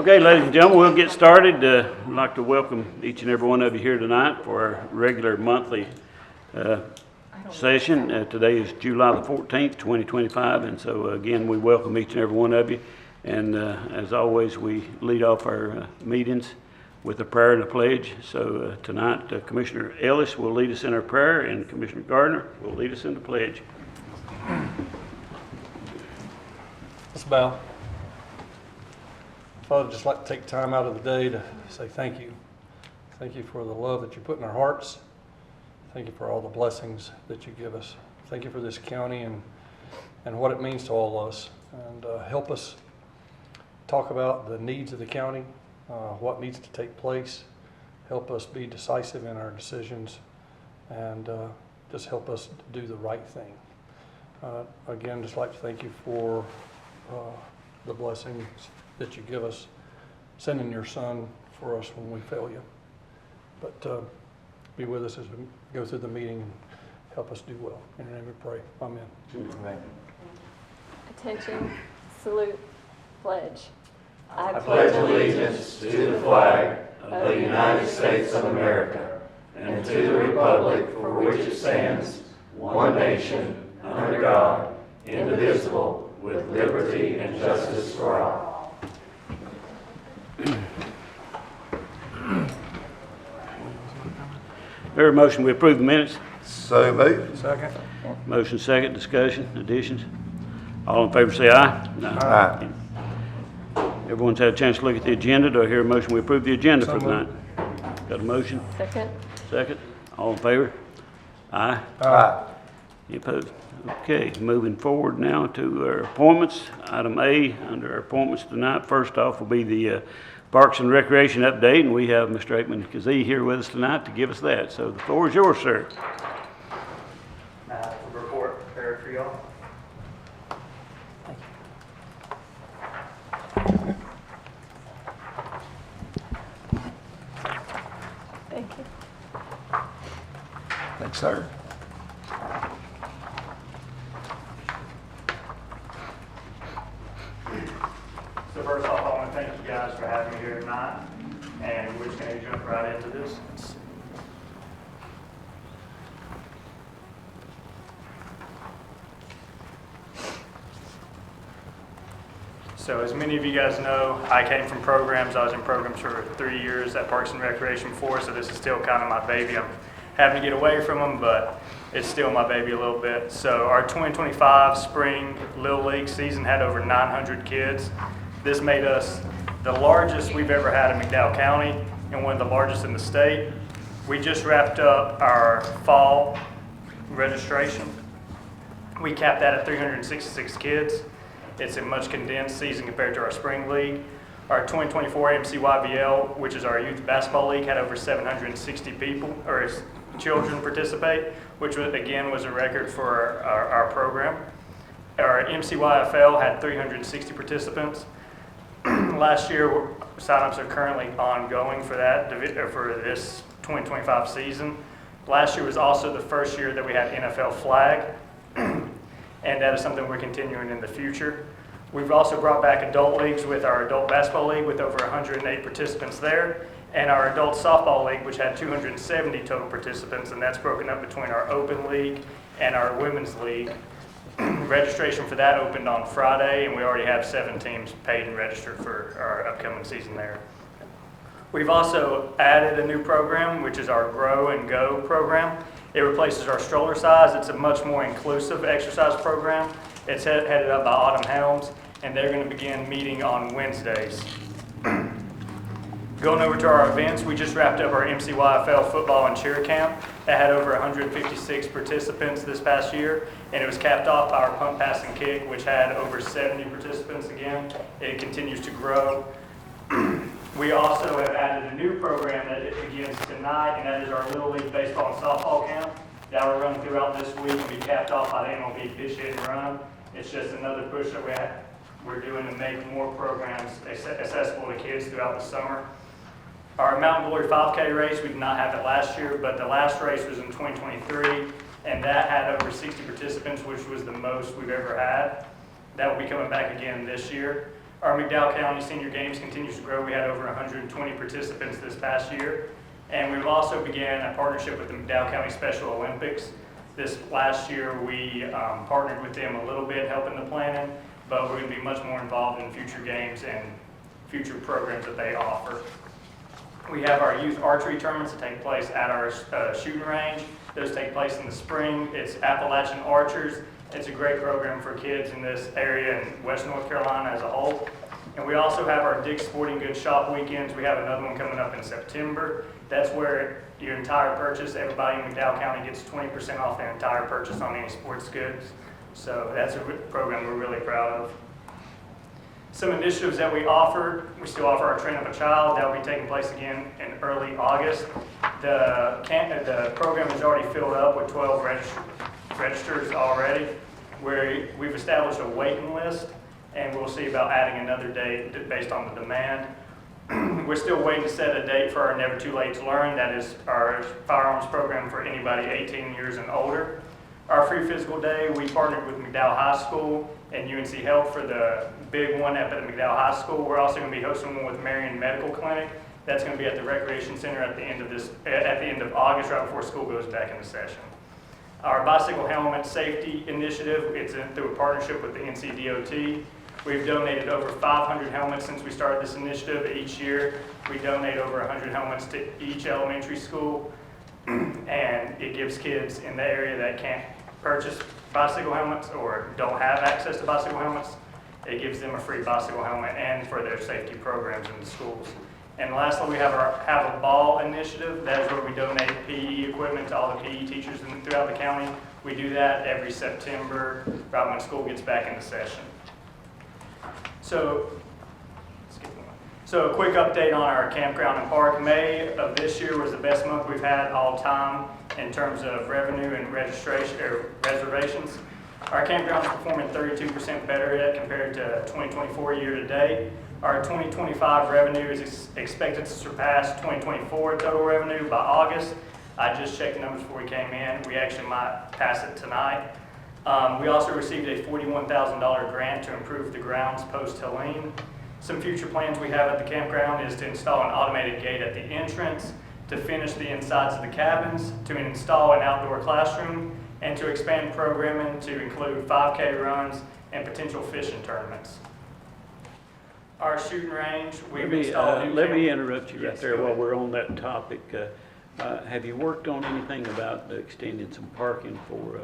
Okay, ladies and gentlemen, we'll get started. I'd like to welcome each and every one of you here tonight for our regular monthly session. Today is July the 14th, 2025, and so again, we welcome each and every one of you. And as always, we lead off our meetings with a prayer and a pledge. So tonight, Commissioner Ellis will lead us in our prayer, and Commissioner Gardner will lead us in the pledge. Let's bow. Father, I'd just like to take time out of the day to say thank you. Thank you for the love that you put in our hearts. Thank you for all the blessings that you give us. Thank you for this county and what it means to all of us. And help us talk about the needs of the county, what needs to take place. Help us be decisive in our decisions, and just help us do the right thing. Again, just like to thank you for the blessings that you give us, sending your son for us when we fail you. But be with us as we go through the meeting and help us do well. In your name we pray. Amen. Amen. Attention, salute, pledge. I pledge allegiance to the flag of the United States of America and to the republic for which it stands, one nation, under God, indivisible, with liberty and justice for all. Fair motion, we approve the minutes. So moved. Second. Motion second, discussion, additions. All in favor say aye. Aye. Everyone's had a chance to look at the agenda. Do I hear a motion we approve the agenda So for tonight? moved. Got a motion? Second. Second. All in favor? Aye. Aye. Any opposed? Okay, moving forward now to our appointments. Item A under our appointments tonight, first off will be the Parks and Recreation update, and we have Mr. Aikman and Kazee here with us tonight to give us that. So the floor is yours, sir. Report prepared for y'all. Thank you. Thanks, sir. So first off, I want to thank you guys for having me here tonight, and we're just going to jump right into this. So as many of you guys know, I came from programs. I was in programs for 3 years at Parks and Recreation before, so this is still kind of my baby. I'm having to get away from them, but it's still my baby a little bit. So our 2025 spring Little League season had over 900 kids. This made us the largest we've ever had in McDowell County and one of the largest in the state. We just wrapped up our fall registration. We capped that at 366 kids. It's a much condensed season compared to our spring league. Our 2024 MCYBL, which is our youth basketball league, had over 760 people or children participate, which was, again was a record for our program. Our MCYFL had 360 participants. Last year, signups are currently ongoing for that for this 2025 season. Last year was also the first year that we had NFL flag, and that is something we're continuing in the future. We've also brought back adult leagues with our adult basketball league with over 108 participants there, and our adult softball league, which had 270 total participants, and that's broken up between our open league and our women's league. Registration for that opened on Friday, and we already have 7 teams paid and registered for our upcoming season there. We've also added a new program, which is our Grow and Go program. It replaces our stroller size. It's a much more inclusive exercise program. It's headed up by Autumn Helms, and they're going to begin meeting on Wednesdays. Going over to our events, we just wrapped up our MCYFL football and cheer camp. That had over 156 participants this past year, and it was capped off by our punt, pass, and kick, which had over 70 participants again. It continues to grow. We also have added a new program that begins tonight, and that is our Little League baseball and softball camp. That will run throughout this week and be capped off by the MLB Pitch Hit and Run. It's just another push that we're doing to make more programs accessible to kids throughout the summer. Our Mountain Glory 5K race, we did not have it last year, but the last race was in 2023, and that had over 60 participants, which was the most we've ever had. That will be coming back again this year. Our McDowell County Senior Games continues to grow. We had over 120 participants this past year. And we've also began a partnership with the McDowell County Special Olympics. This last year, we partnered with them a little bit, helping the planning, but we're going to be much more involved in future games and future programs that they offer. We have our youth archery tournaments that take place at our shooting range. Those take place in the spring. It's Appalachian Archers. It's a great program for kids in this area and West North Carolina as a whole. And we also have our Dick's Sporting Goods Shop weekends. We have another one coming up in September. That's where your entire purchase, everybody in McDowell County gets 20% off their entire purchase on any sports goods. So that's a program we're really proud of. Some initiatives that we offer, we still offer our Train Up a Child. That will be taking place again in early August. The program is already filled up with 12 registers already, where we've established a waiting list, and we'll see about adding another date based on the demand. We're still waiting to set a date for our Never Too Late to Learn. That is our firearms program for anybody 18 years and older. Our free physical day, we partnered with McDowell High School and UNC Health for the big one up at McDowell High School. We're also going to be hosting one with Marion Medical Clinic. That's going to be at the Recreation Center at the end of August, right before school goes back into session. Our bicycle helmet safety initiative, it's through a partnership with the NCDOT. We've donated over 500 helmets since we started this initiative. Each year, we donate over 100 helmets to each elementary school, and it gives kids in the area that can't purchase bicycle helmets or don't have access to bicycle helmets, it gives them a free bicycle helmet and for their safety programs in the schools. And lastly, we have our Have a Ball initiative. That is where we donate PE equipment to all the PE teachers throughout the county. We do that every September, right when school gets back into session. So a quick update on our campground and park. May of this year was the best month we've had all time in terms of revenue and reservations. Our campground is performing 32% better yet compared to 2024 year to date. Our 2025 revenue is expected to surpass 2024 total revenue by August. I just checked the numbers before we came in. We actually might pass it tonight. We also received a $41,000 grant to improve the grounds post-Helene. Some future plans we have at the campground is to install an automated gate at the entrance, to finish the insides of the cabins, to install an outdoor classroom, and to expand programming to include 5K runs and potential fishing tournaments. Our shooting range, we've installed Let me interrupt you right Yes, there go while ahead. we're on that topic. Have you worked on anything about extending some parking for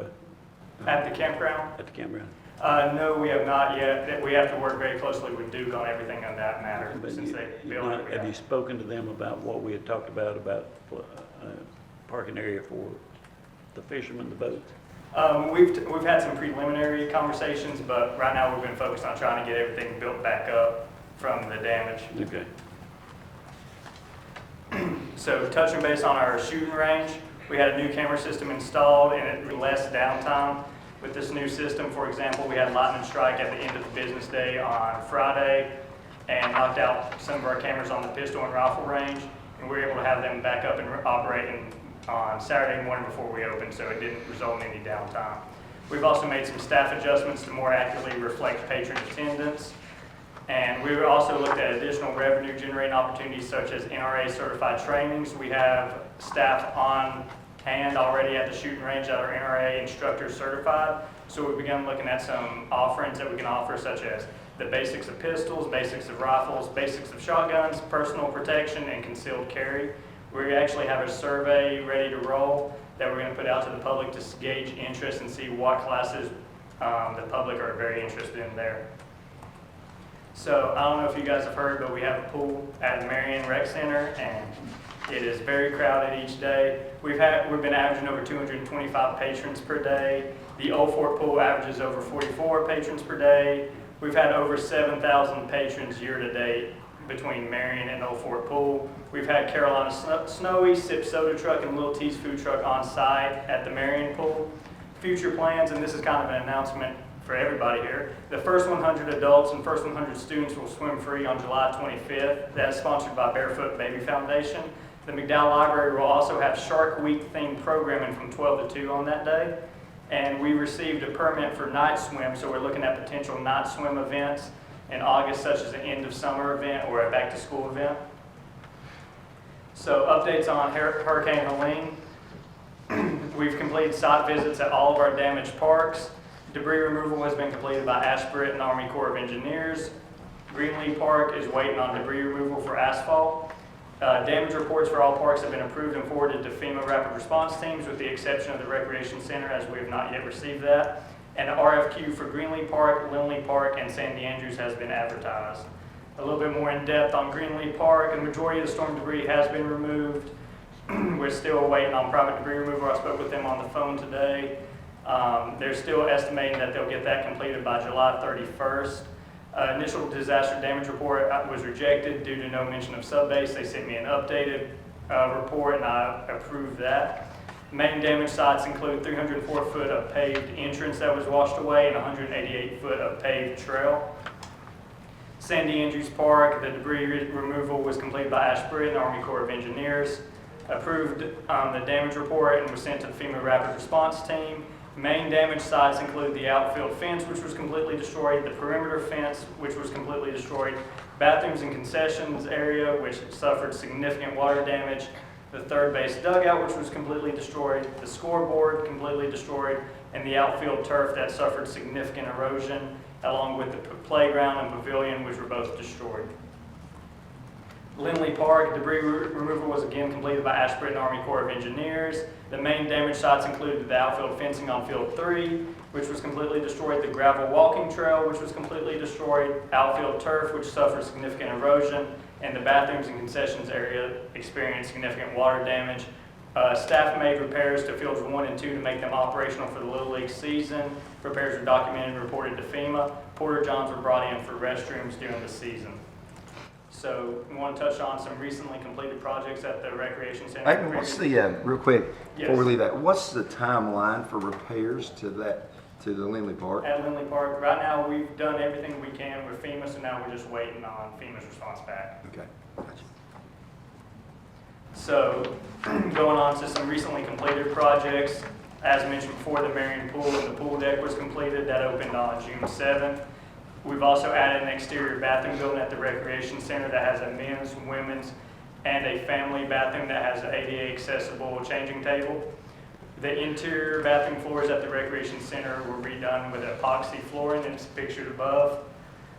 At the campground? at the campground? No, we have not yet. We have to work very closely with Duke on everything on that matter, But since they you build not- it. have you spoken to them about what we had talked about parking area for the fishermen, the boats? We've had some preliminary conversations, but right now we've been focused on trying to get everything built back up from the damage. Okay. So touching base on our shooting range, we had a new camera system installed and it less downtime. With this new system, for example, we had lightning strike at the end of the business day on Friday and knocked out some of our cameras on the pistol and rifle range, and we were able to have them back up and operating on Saturday morning before we opened, so it didn't result in any downtime. We've also made some staff adjustments to more accurately reflect patron attendance. And we also looked at additional revenue generating opportunities such as NRA certified trainings. We have staff on hand already at the shooting range that are NRA instructor certified. So we began looking at some offerings that we can offer, such as the basics of pistols, basics of rifles, basics of shotguns, personal protection, and concealed carry. We actually have a survey ready to roll that we're going to put out to the public to gauge interest and see what classes the public are very interested in there. So I don't know if you guys have heard, but we have a pool at the Marion Rec Center, and it is very crowded each day. We've been averaging over 225 patrons per day. The Old Fort pool averages over 44 patrons per day. We've had over 7,000 patrons year to date between Marion and Old Fort pool. We've had Carolina Snowy, Sip Soda Truck, and Little T's Food Truck on site at the Marion pool. Future plans, and this is kind of an announcement for everybody here. The first 100 adults and first 100 students will swim free on July 25th. That's sponsored by Barefoot Baby Foundation. The McDowell Library will also have Shark Week themed programming from 12 to 2 on that day. And we received a permit for night swim, so we're looking at potential night swim events in August, such as an end of summer event or a back to school event. So updates on Hurricane Helene. We've completed site visits at all of our damaged parks. Debris removal has been completed by Ashbridge and Army Corps of Engineers. Greenlee Park is waiting on debris removal for asphalt. Damage reports for all parks have been approved and forwarded to FEMA rapid response teams with the exception of the Recreation Center, as we have not yet received that. And the RFQ for Greenlee Park, Lindley Park, and Sandy Andrews has been advertised. A little bit more in depth on Greenlee Park, the majority of the storm debris has been removed. We're still waiting on private debris removal. I spoke with them on the phone today. They're still estimating that they'll get that completed by July 31st. Initial disaster damage report was rejected due to no mention of subbase. They sent me an updated report and I approved that. Main damage sites include 304 foot of paved entrance that was washed away and 188 foot of paved trail. Sandy Andrews Park, the debris removal was completed by Ashbridge and Army Corps of Engineers. Approved the damage report and was sent to the FEMA rapid response team. Main damage sites include the outfield fence, which was completely destroyed, the perimeter fence, which was completely destroyed, bathrooms and concessions area, which suffered significant water damage, the third base dugout, which was completely destroyed, the scoreboard completely destroyed, and the outfield turf that suffered significant erosion, along with the playground and pavilion, which were both destroyed. Lindley Park, debris removal was again completed by Ashbridge and Army Corps of Engineers. The main damage sites included the outfield fencing on field 3, which was completely destroyed, the gravel walking trail, which was completely destroyed, outfield turf, which suffered significant erosion, and the bathrooms and concessions area experienced significant water damage. Staff made repairs to fields 1 and 2 to make them operational for the Little League season. Repairs were documented and reported to FEMA. Porta johns were brought in for restrooms during the season. So we want to touch on some recently completed projects at the Recreation Center. Aikman, what's the, real quick, Yes. before we leave that, what's the timeline for repairs to the Lindley Park? At Lindley Park, right now we've done everything we can with FEMA, so now we're just waiting on FEMA's response back. Okay, gotcha. So going on to some recently completed projects, as mentioned before, the Marion Pool and the pool deck was completed. That opened on June 7th. We've also added an exterior bathroom building at the Recreation Center that has a men's, women's, and a family bathroom that has an ADA accessible changing table. The interior bathroom floors at the Recreation Center were redone with epoxy flooring, and it's pictured above.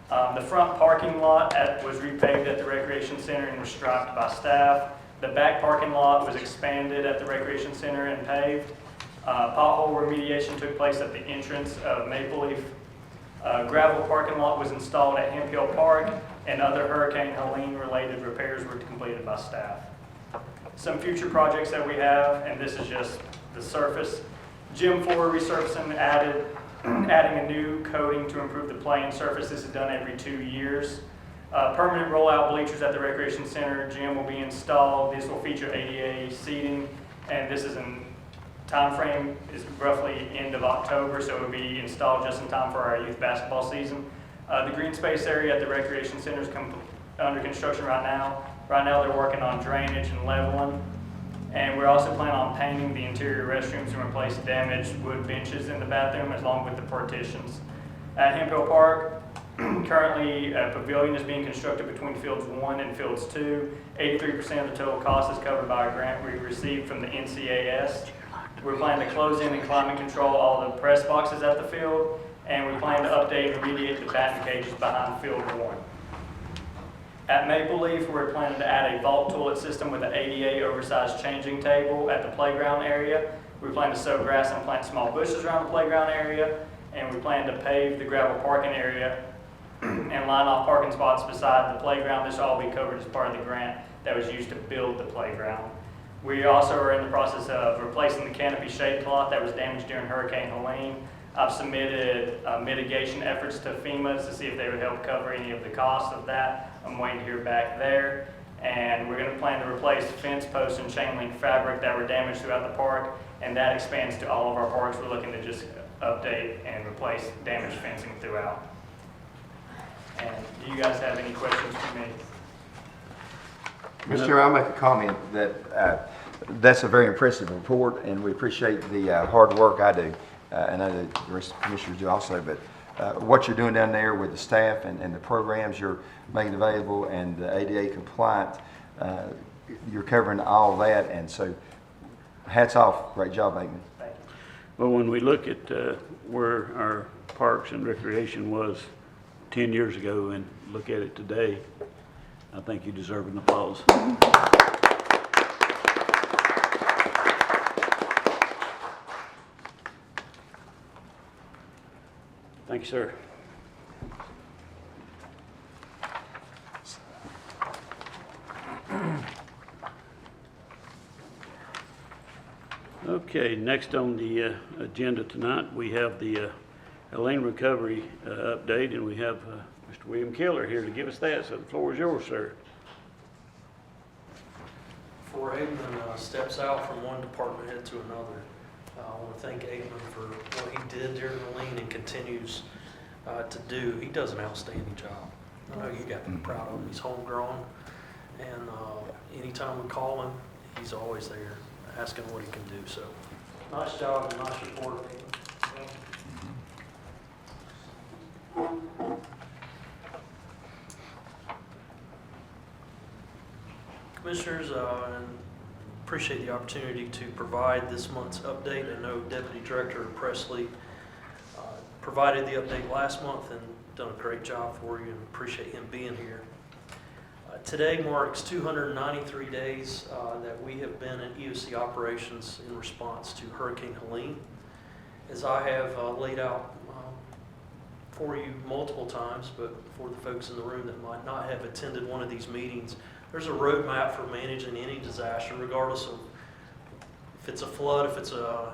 The front parking lot was repaved at the Recreation Center and was striped by staff. The back parking lot was expanded at the Recreation Center and paved. Pothole remediation took place at the entrance of Maple Leaf. Gravel parking lot was installed at Hemp Hill Park, and other Hurricane Helene related repairs were completed by staff. Some future projects that we have, and this is just the surface. Gym floor resurfacing, adding a new coating to improve the playing surface. This is done every 2 years. Permanent rollout bleachers at the Recreation Center gym will be installed. This will feature ADA seating, and this is in time frame is roughly end of October, so it will be installed just in time for our youth basketball season. The green space area at the Recreation Center is under construction right now. Right now they're working on drainage and leveling, and we're also planning on painting the interior restrooms to replace damaged wood benches in the bathroom along with the partitions. At Hemp Hill Park, currently a pavilion is being constructed between fields 1 and fields 2. 83% of the total cost is covered by a grant we received from the NCGS. We're planning to close in and climate control all the press boxes at the field, and we plan to update and remediate the batting cages behind field 1. At Maple Leaf, we're planning to add a vault toilet system with an ADA oversized changing table at the playground area. We plan to sow grass and plant small bushes around the playground area, and we plan to pave the gravel parking area and line off parking spots beside the playground. This will all be covered as part of the grant that was used to build the playground. We also are in the process of replacing the canopy shade cloth that was damaged during Hurricane Helene. I've submitted mitigation efforts to FEMA to see if they would help cover any of the costs of that. I'm waiting to hear back there. And we're going to plan to replace fence posts and chain link fabric that were damaged throughout the park, and that expands to all of our parks. We're looking to just update and replace damaged fencing throughout. And do you guys have any questions for me? Mr. Chair, I'll make a comment that that's a very impressive report, and we appreciate the hard work I do, and I know the rest of the commissioners do also, but what you're doing down there with the staff and the programs you're making available and the ADA compliant. You're covering all that, and so hats off. Great job, Aikman. Thank you. Well, when we look at where our parks and recreation was 10 years ago and look at it today, I think you deserve an applause. Thank you, sir. Okay, next on the agenda tonight, we have the Helene recovery update, and we have Mr. William Kehler here to give us that, so the floor is yours, sir. Before Aikman steps out from one department head to another, I want to thank Aikman for what he did during Helene and continues to do. He does an outstanding job. I know you got to be proud of him. He's homegrown, and anytime we call him, he's always there asking what he can do. So, nice job and nice report, Aikman. Commissioners, appreciate the opportunity to provide this month's update. I know Deputy Director Presley provided the update last month and done a great job for you, and appreciate him being here. Today marks 293 days that we have been in EOC operations in response to Hurricane Helene. As I have laid out for you multiple times, but for the folks in the room that might not have attended one of these meetings, there's a roadmap for managing any disaster, regardless of if it's a flood, if it's a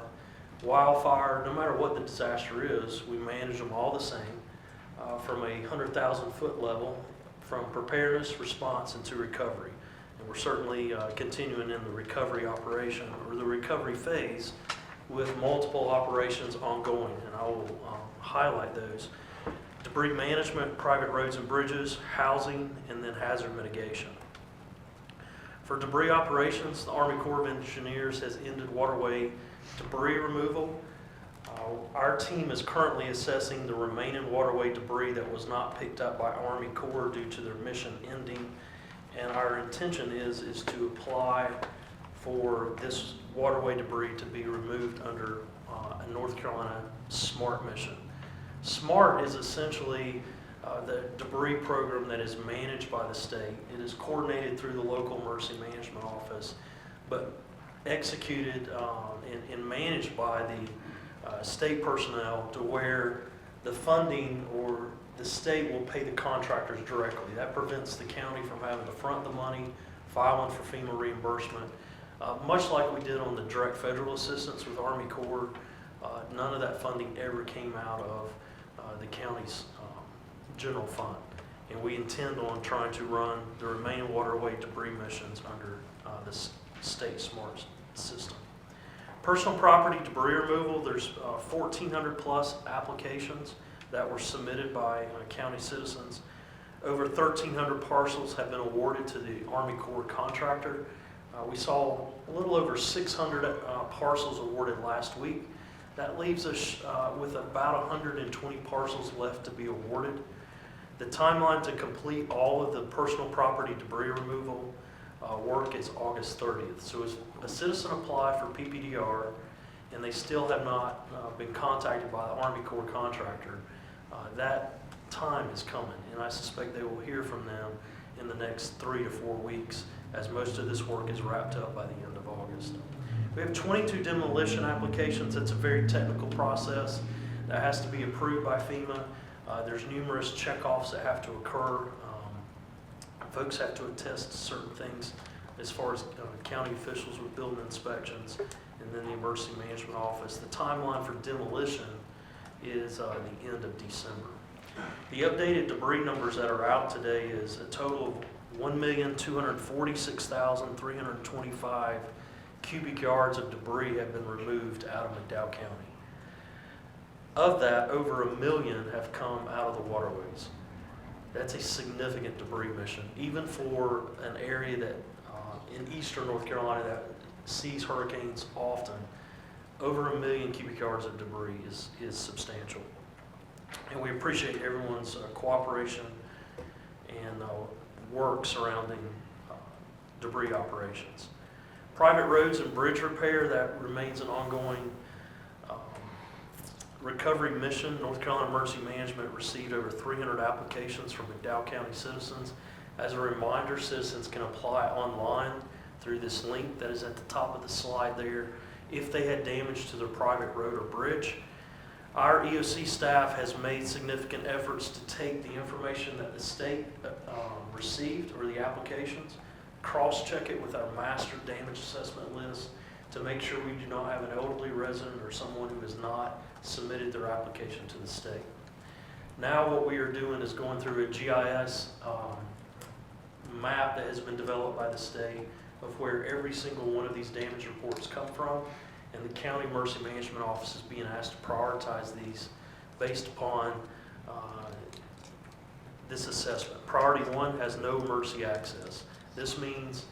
wildfire, no matter what the disaster is, we manage them all the same from a 100,000-foot level, from preparedness, response, and to recovery. And we're certainly continuing in the recovery operation, or the recovery phase, with multiple operations ongoing, and I will highlight those. Debris management, private roads and bridges, housing, and then hazard mitigation. For debris operations, the Army Corps of Engineers has ended waterway debris removal. Our team is currently assessing the remaining waterway debris that was not picked up by Army Corps due to their mission ending. And our intention is to apply for this waterway debris to be removed under a North Carolina SMART mission. SMART is essentially the debris program that is managed by the state. It is coordinated through the local emergency management office, but executed and managed by the state personnel, to where the funding or the state will pay the contractors directly. That prevents the county from having to front the money, filing for FEMA reimbursement. Much like we did on the direct federal assistance with Army Corps, none of that funding ever came out of the county's general fund. And we intend on trying to run the remaining waterway debris missions under the state SMART system. Personal property debris removal, there's 1,400 plus applications that were submitted by county citizens. Over 1,300 parcels have been awarded to the Army Corps contractor. We saw a little over 600 parcels awarded last week. That leaves us with about 120 parcels left to be awarded. The timeline to complete all of the personal property debris removal work is August 30th. So as a citizen apply for PPDR and they still have not been contacted by the Army Corps contractor, that time is coming, and I suspect they will hear from them in the next 3 to 4 weeks, as most of this work is wrapped up by the end of August. We have 22 demolition applications. It's a very technical process that has to be approved by FEMA. There's numerous checkoffs that have to occur. Folks have to attest to certain things as far as county officials with building inspections, and then the emergency management office. The timeline for demolition is the end of December. The updated debris numbers that are out today is a total of 1,246,325 cubic yards of debris have been removed out of McDowell County. Of that, over 1 million have come out of the waterways. That's a significant debris mission, even for an area that in eastern North Carolina that sees hurricanes often. Over 1 million cubic yards of debris is substantial. And we appreciate everyone's cooperation and work surrounding debris operations. Private roads and bridge repair, that remains an ongoing recovery mission. North Carolina Emergency Management received over 300 applications from McDowell County citizens. As a reminder, citizens can apply online through this link that is at the top of the slide there if they had damage to their private road or bridge. Our EOC staff has made significant efforts to take the information that the state received, or the applications, cross-check it with our master damage assessment list to make sure we do not have an elderly resident or someone who has not submitted their application to the state. Now what we are doing is going through a GIS map that has been developed by the state of where every single one of these damage reports come from, and the County Emergency Management Office is being asked to prioritize these based upon this assessment. Priority 1 has no emergency access. This means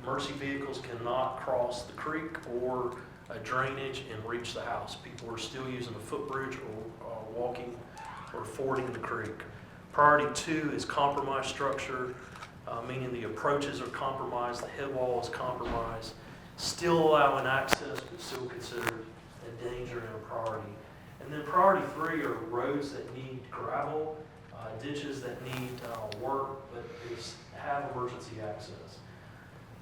emergency vehicles cannot cross the creek or a drainage and reach the house. People are still using a footbridge or walking or fording the creek. Priority 2 is compromised structure, meaning the approaches are compromised, the head wall is compromised, still allowing access but still considered a danger and a priority. And then priority 3 are roads that need gravel, ditches that need work but have emergency access.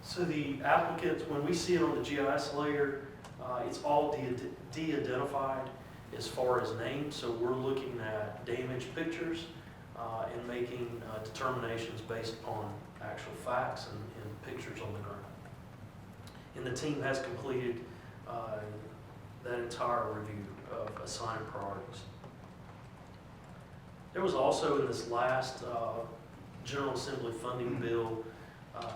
So the applicants, when we see it on the GIS layer, it's all de-identified as far as names. So we're looking at damage pictures and making determinations based upon actual facts and pictures on the ground. And the team has completed that entire review of assigned priorities. There was also in this last General Assembly funding bill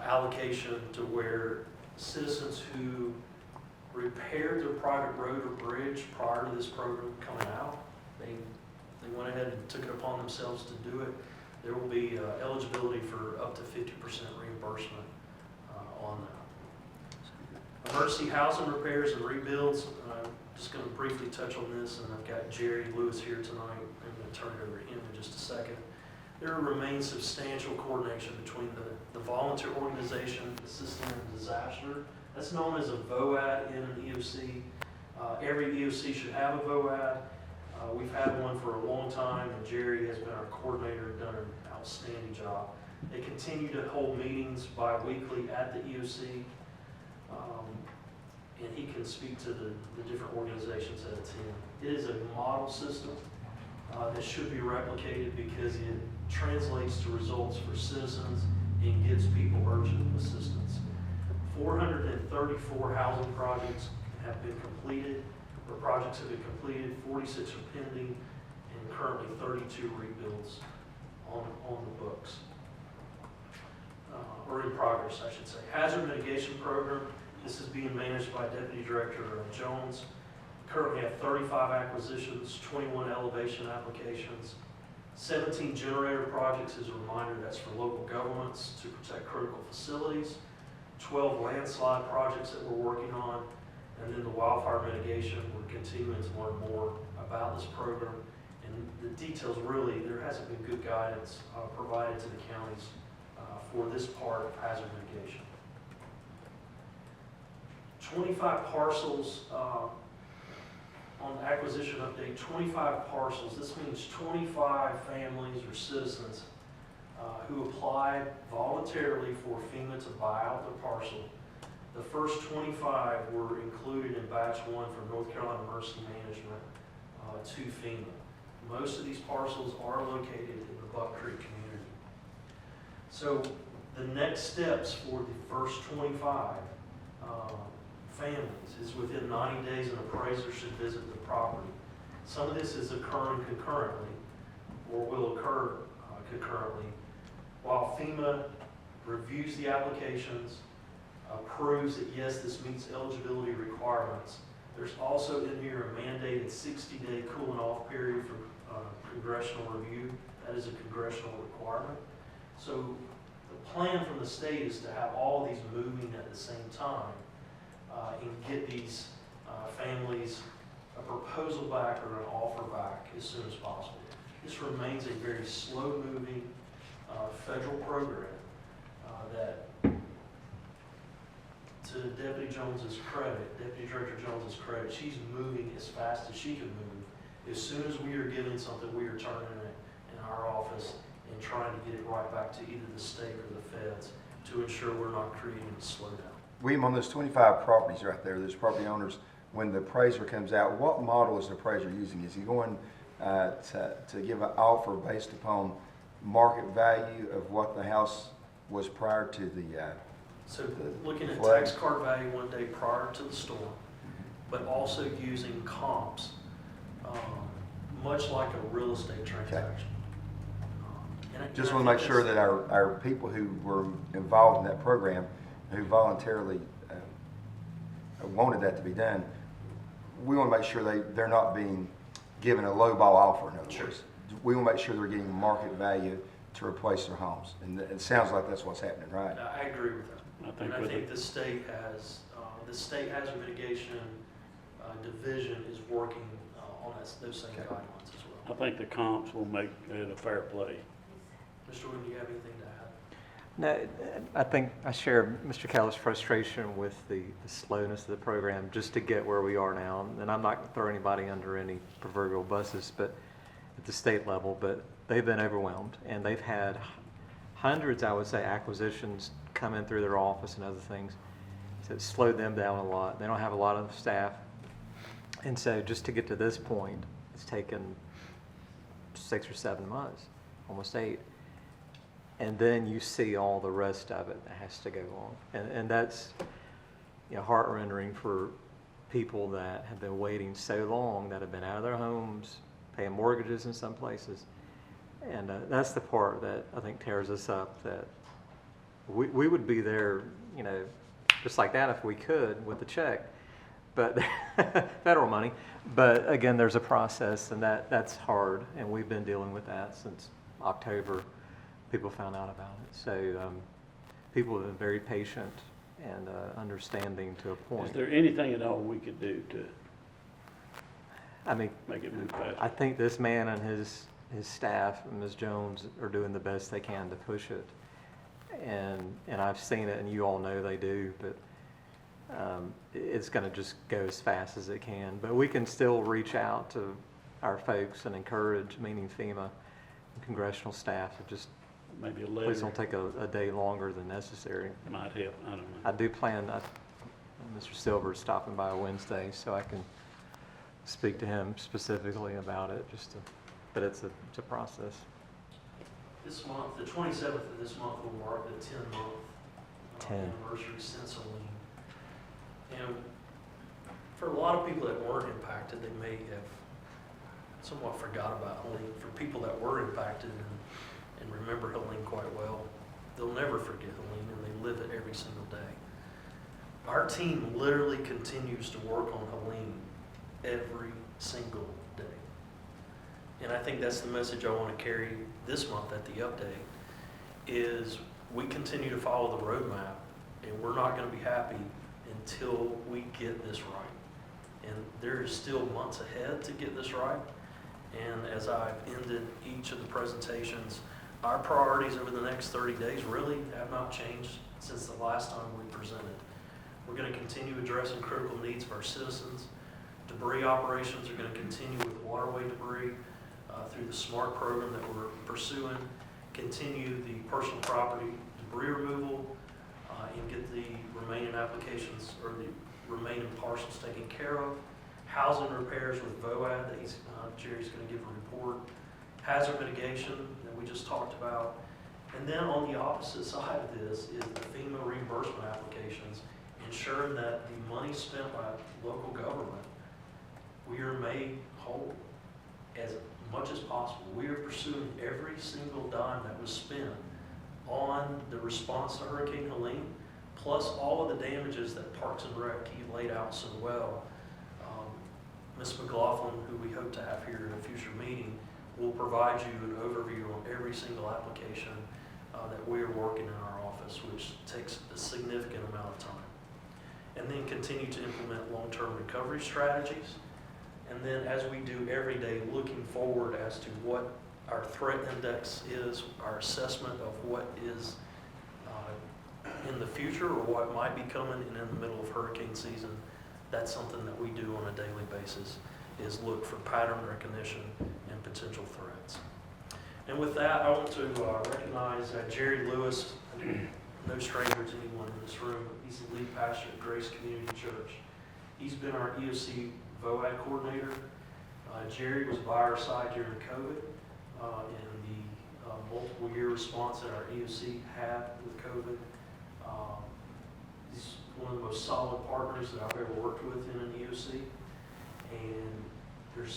allocation to where citizens who repaired their private road or bridge prior to this program coming out, they went ahead and took it upon themselves to do it. There will be eligibility for up to 50% reimbursement on that. Emergency housing repairs and rebuilds, I'm just going to briefly touch on this, and I've got Jerry Lewis here tonight. I'm going to turn it over to him in just a second. There remains substantial coordination between the volunteer organization assisting in disaster. That's known as a VOAD in an EOC. Every EOC should have a VOAD. We've had one for a long time, and Jerry has been our coordinator and done an outstanding job. They continue to hold meetings bi-weekly at the EOC, and he can speak to the different organizations that attend. It is a model system that should be replicated because it translates to results for citizens and gives people urgent assistance. 434 housing projects have been completed, or projects have been completed, 46 are pending, and currently 32 rebuilds on the books, or in progress, I should say. Hazard mitigation program, this is being managed by Deputy Director Jones. Currently have 35 acquisitions, 21 elevation applications, 17 generator projects. As a reminder, that's for local governments to protect critical facilities, 12 landslide projects that we're working on, and then the wildfire mitigation. We're continuing to learn more about this program, and the details really, there hasn't been good guidance provided to the counties for this part of hazard mitigation. 25 parcels on the acquisition update, 25 parcels. This means 25 families or citizens who applied voluntarily for FEMA to buy out their parcel. The first 25 were included in batch 1 from North Carolina Emergency Management to FEMA. Most of these parcels are located in the Buck Creek community. So the next steps for the first 25 families is within 90 days an appraiser should visit the property. Some of this is occurring concurrently or will occur concurrently while FEMA reviews the applications, approves that yes, this meets eligibility requirements. There's also in here a mandated 60-day cooling off period for congressional review. That is a congressional requirement. So the plan from the state is to have all of these moving at the same time and get these families a proposal back or an offer back as soon as possible. this remains a very slow-moving federal program that, to Deputy Jones's credit, Deputy Director Jones's credit, she's moving as fast as she can move. As soon as we are given something, we are turning it in our office and trying to get it right back to either the state or the feds to ensure we're not creating a slowdown. William, on those 25 properties right there, those property owners, when the appraiser comes out, what model is the appraiser using? Is he going to give an offer based upon market value of what the house was prior to the So looking at flood? tax card value one day prior to the storm, but also using comps, much like a real estate transaction. Just want to make sure that our people who were involved in that program, who voluntarily wanted that to be done, we want to make sure they're not being given a low ball offer, in other words. We want to make sure they're getting market value to replace their homes. And it sounds like that's what's happening, right? I agree with that. I And think the state hazard mitigation division is working on those same guidelines as I well. think the comps will make it a fair play. Mr. Wood, do you have anything to add? No, I think I share Mr. Keller's frustration with the slowness of the program just to get where we are now. And I'm not going to throw anybody under any proverbial buses, but at the state level, but they've been overwhelmed and they've had hundreds, I would say, acquisitions come in through their office and other things. So it's slowed them down a lot. They don't have a lot of staff. And so just to get to this point, it's taken 6 or 7 months, almost 8. And then you see all the rest of it that has to go on. And that's, heart-rending for people that have been waiting so long, that have been out of their homes, paying mortgages in some places. And that's the part that I think tears us up, that we would be there, just like that if we could with the check, but federal money. But again, there's a process, and that's hard, and we've been dealing with that since October. People found out about it. So people have been very patient and understanding to a point. Is there anything at all we could do to make it move faster? I think this man and his staff, and Ms. Jones, are doing the best they can to push it. And I've seen it, and you all know they do, but it's going to just go as fast as it can. But we can still reach out to our folks and encourage, meaning FEMA and congressional staff, to just Maybe a please letter don't take a day longer than necessary. might help, I don't know. I do plan, Mr. Silver's stopping by Wednesday, so I can speak to him specifically about it, but it's a process. This month, the 27th of this month will mark the 10-month 10. anniversary since Helene. And for a lot of people that weren't impacted, they may have somewhat forgot about Helene. For people that were impacted and remember Helene quite well, they'll never forget Helene, and they live it every single day. Our team literally continues to work on Helene every single day. And I think that's the message I want to carry this month at the update, is we continue to follow the roadmap, and we're not going to be happy until we get this right. And there is still months ahead to get this right. And as I've ended each of the presentations, our priorities over the next 30 days really have not changed since the last time we presented. We're going to continue addressing critical needs of our citizens. Debris operations are going to continue with waterway debris through the SMART program that we're pursuing. Continue the personal property debris removal and get the remaining applications or the remaining parcels taken care of. Housing repairs with VOAD that Jerry's going to give a report. Hazard mitigation that we just talked about. And then on the opposite side of this is the FEMA reimbursement applications, ensuring that the money spent by local government, we are made whole as much as possible. We are pursuing every single dime that was spent on the response to Hurricane Helene, plus all of the damages that Parks and Rec laid out so well. Ms. McLaughlin, who we hope to have here in a future meeting, will provide you an overview on every single application that we are working in our office, which takes a significant amount of time. And then continue to implement long-term recovery strategies. And then as we do every day, looking forward as to what our threat index is, our assessment of what is in the future or what might be coming and in the middle of hurricane season. That's something that we do on a daily basis, is look for pattern recognition and potential threats. And with that, I want to recognize Jerry Lewis, no stranger to anyone in this room. He's the lead pastor at Grace Community Church. He's been our EOC VOAD coordinator. Jerry was by our side during COVID and the multiple year response that our EOC had with COVID. He's one of the most solid partners that I've ever worked with in an EOC. And there's,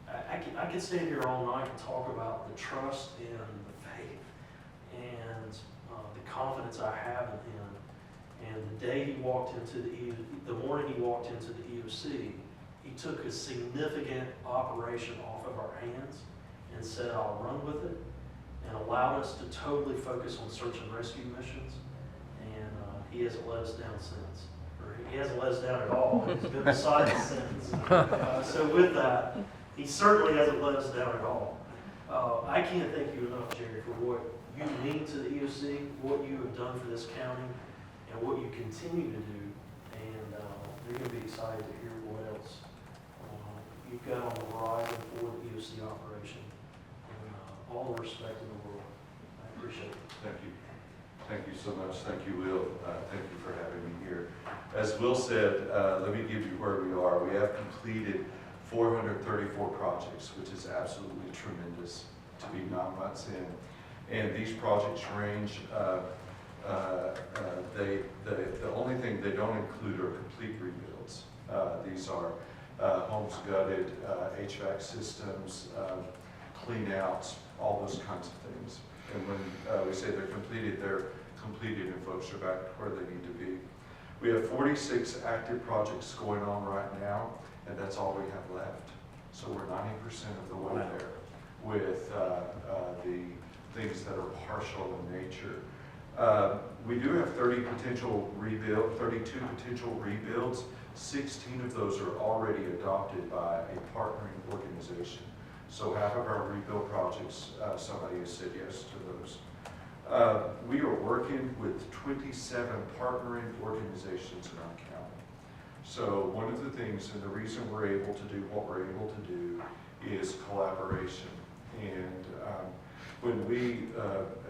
I could stand here all night and talk about the trust and the faith and the confidence I have in him. And the day he walked into the morning he walked into the EOC, he took a significant operation off of our hands and said, I'll run with it, and allowed us to totally focus on search and rescue missions. And he hasn't let us down since. Or he hasn't let us down at all. He's been beside us since. So with that, he certainly hasn't let us down at all. I can't thank you enough, Jerry, for what you mean to the EOC, what you have done for this county, and what you continue to do. And you're going to be excited to hear what else you've got on the horizon for the EOC operation. And all the respect in the world. I appreciate it. Thank you. Thank you so much. Thank you, Will. Thank you for having me here. As Will said, let me give you where we are. We have completed 434 projects, which is absolutely tremendous to be 9 months in. And these projects range, the only thing they don't include are complete rebuilds. These are homes gutted, HVAC systems, clean outs, all those kinds of things. And when we say they're completed and folks are back where they need to be. We have 46 active projects going on right now, and that's all we have left. So we're 90% of the way there with the things that are partial in nature. We do have 32 potential rebuilds. 16 of those are already adopted by a partnering organization. So half of our rebuild projects, somebody has said yes to those. We are working with 27 partnering organizations in our county. So one of the things, and the reason we're able to do what we're able to do, is collaboration. And when we,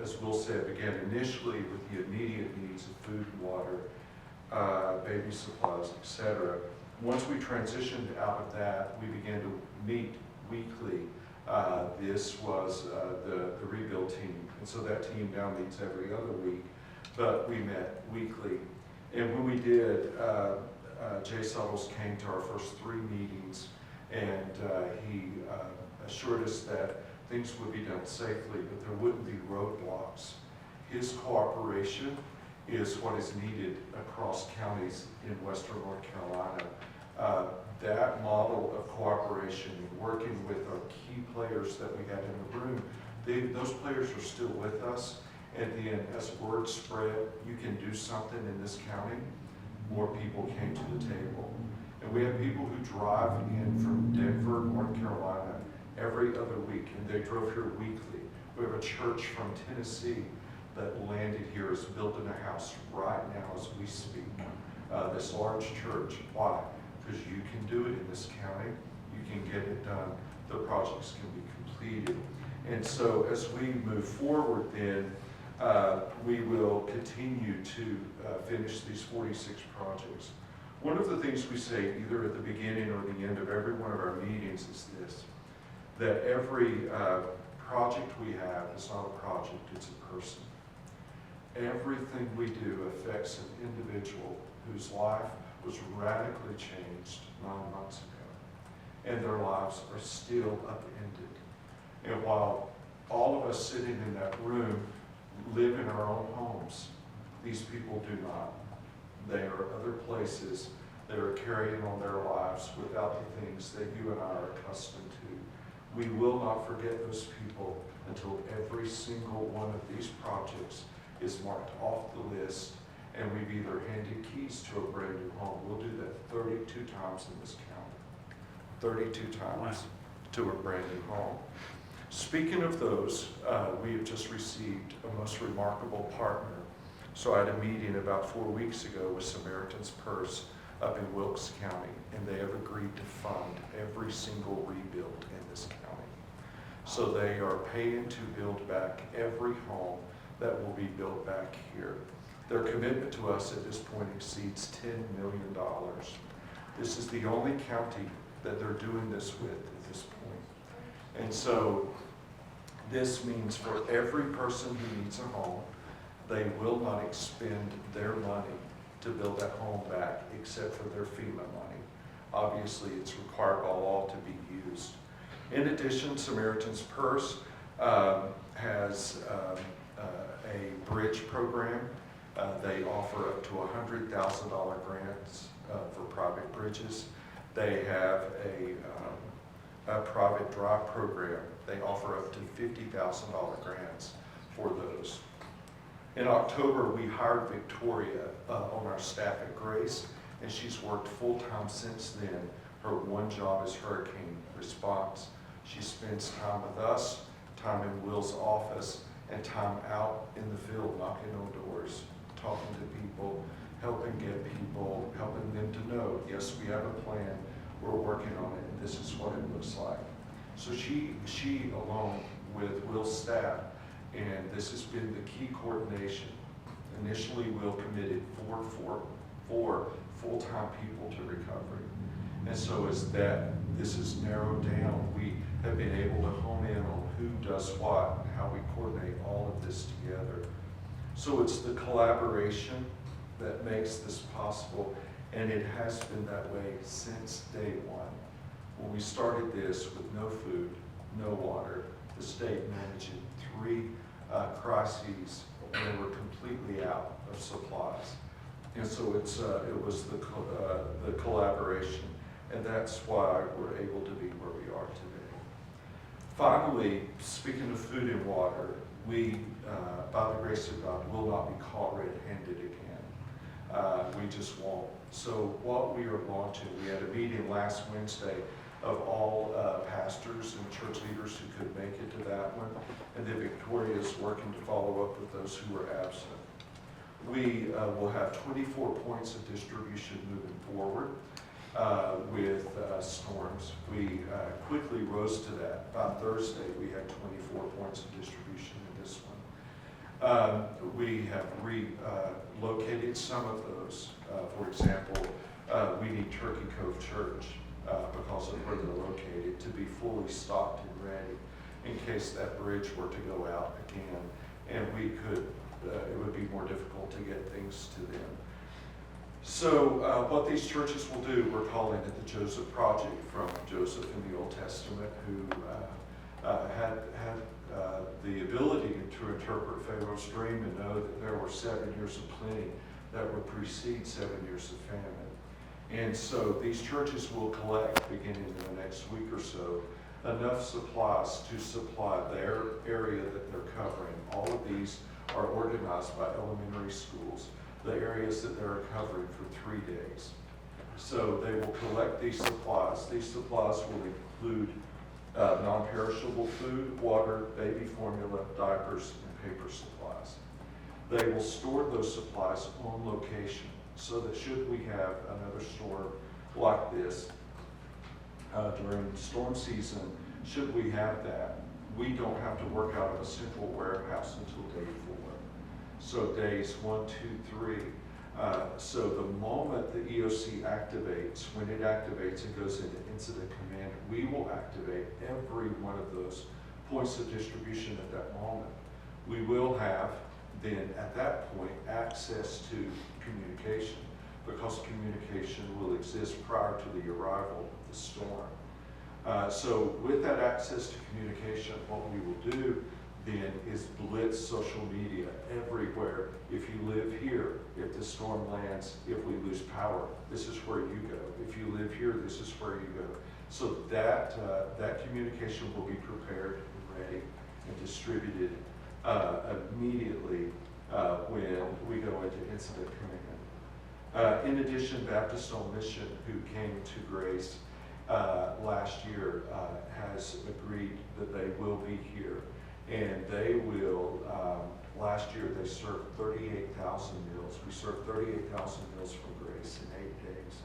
as Will said, began initially with the immediate needs of food and water, baby supplies, etc. Once we transitioned out of that, we began to meet weekly. This was the rebuild team, and so that team now meets every other week, but we met weekly. And when we did, Jay Suttles came to our first 3 meetings, and he assured us that things would be done safely, but there wouldn't be roadblocks. His cooperation is what is needed across counties in western North Carolina. That model of cooperation, working with our key players that we had in the room, those players are still with us. And then as word spread, you can do something in this county, more people came to the table. And we have people who drive in from Denver, North Carolina, every other week, and they drove here weekly. We have a church from Tennessee that landed here, is building a house right now as we speak. This large church. Why? Because you can do it in this county. You can get it done. The projects can be completed. And so as we move forward then, we will continue to finish these 46 projects. One of the things we say either at the beginning or the end of every one of our meetings is this, that every project we have is not a project, it's a person. Everything we do affects an individual whose life was radically changed 9 months ago, and their lives are still upended. And while all of us sitting in that room live in our own homes, these people do not. They are other places that are carrying on their lives without the things that you and I are accustomed to. We will not forget those people until every single one of these projects is marked off the list, and we've either handed keys to a brand new home. We'll do that 32 times in this county. 32 times to a brand new home. Speaking of those, we have just received a most remarkable partner. So I had a meeting about 4 weeks ago with Samaritan's Purse up in Wilkes County, and they have agreed to fund every single rebuild in this county. So they are paying to build back every home that will be built back here. Their commitment to us at this point exceeds $10 million. This is the only county that they're doing this with at this point. And so this means for every person who needs a home, they will not expend their money to build that home back except for their FEMA money. Obviously, it's required by law to be used. In addition, Samaritan's Purse has a bridge program. They offer up to $100,000 grants for private bridges. They have a private drive program. They offer up to $50,000 grants for those. In October, we hired Victoria on our staff at Grace, and she's worked full-time since then. Her one job is hurricane response. She spends time with us, time in Will's office, and time out in the field knocking on doors, talking to people, helping get people, helping them to know, yes, we have a plan, we're working on it, and this is what it looks like. So she along with Will's staff, and this has been the key coordination. Initially, Will committed four full-time people to recovery. And so as this is narrowed down, we have been able to hone in on who does what and how we coordinate all of this together. So it's the collaboration that makes this possible, and it has been that way since day one. When we started this with no food, no water, the state managing 3 crises, and they were completely out of supplies. And so it was the collaboration, and that's why we're able to be where we are today. Finally, speaking of food and water, we, by the grace of God, will not be caught red-handed again. We just won't. So what we are launching, we had a meeting last Wednesday of all pastors and church leaders who could make it to that one, and then Victoria is working to follow up with those who were absent. We will have 24 points of distribution moving forward with storms. We quickly rose to that. By Thursday, we had 24 points of distribution in this one. We have relocated some of those. For example, we need Turkey Cove Church, because of where they're located, to be fully stocked and ready in case that bridge were to go out again, and we could, it would be more difficult to get things to them. So what these churches will do, we're calling it the Joseph Project, from Joseph in the Old Testament, who had the ability to interpret Pharaoh's dream and know that there were 7 years of plenty that would precede 7 years of famine. And so these churches will collect, beginning in the next week or so, enough supplies to supply their area that they're covering. All of these are organized by elementary schools, the areas that they're covering for 3 days. So they will collect these supplies. These supplies will include non-perishable food, water, baby formula, diapers, and paper supplies. They will store those supplies on location, so that should we have another storm like this during storm season, should we have that, we don't have to work out of a central warehouse until day 4. So days 1, 2, 3. So the moment the EOC activates, when it activates and goes into incident command, we will activate every one of those points of distribution at that moment. We will have then at that point access to communication, because communication will exist prior to the arrival of the storm. So with that access to communication, what we will do then is blitz social media everywhere. If you live here, if the storm lands, if we lose power, this is where you go. If you live here, this is where you go. So that communication will be prepared and ready and distributed immediately when we go into incident command. In addition, Baptist on Mission, who came to Grace, last year has agreed that they will be here. And they will, last year they served 38,000 meals. We served 38,000 meals from Grace in 8 days.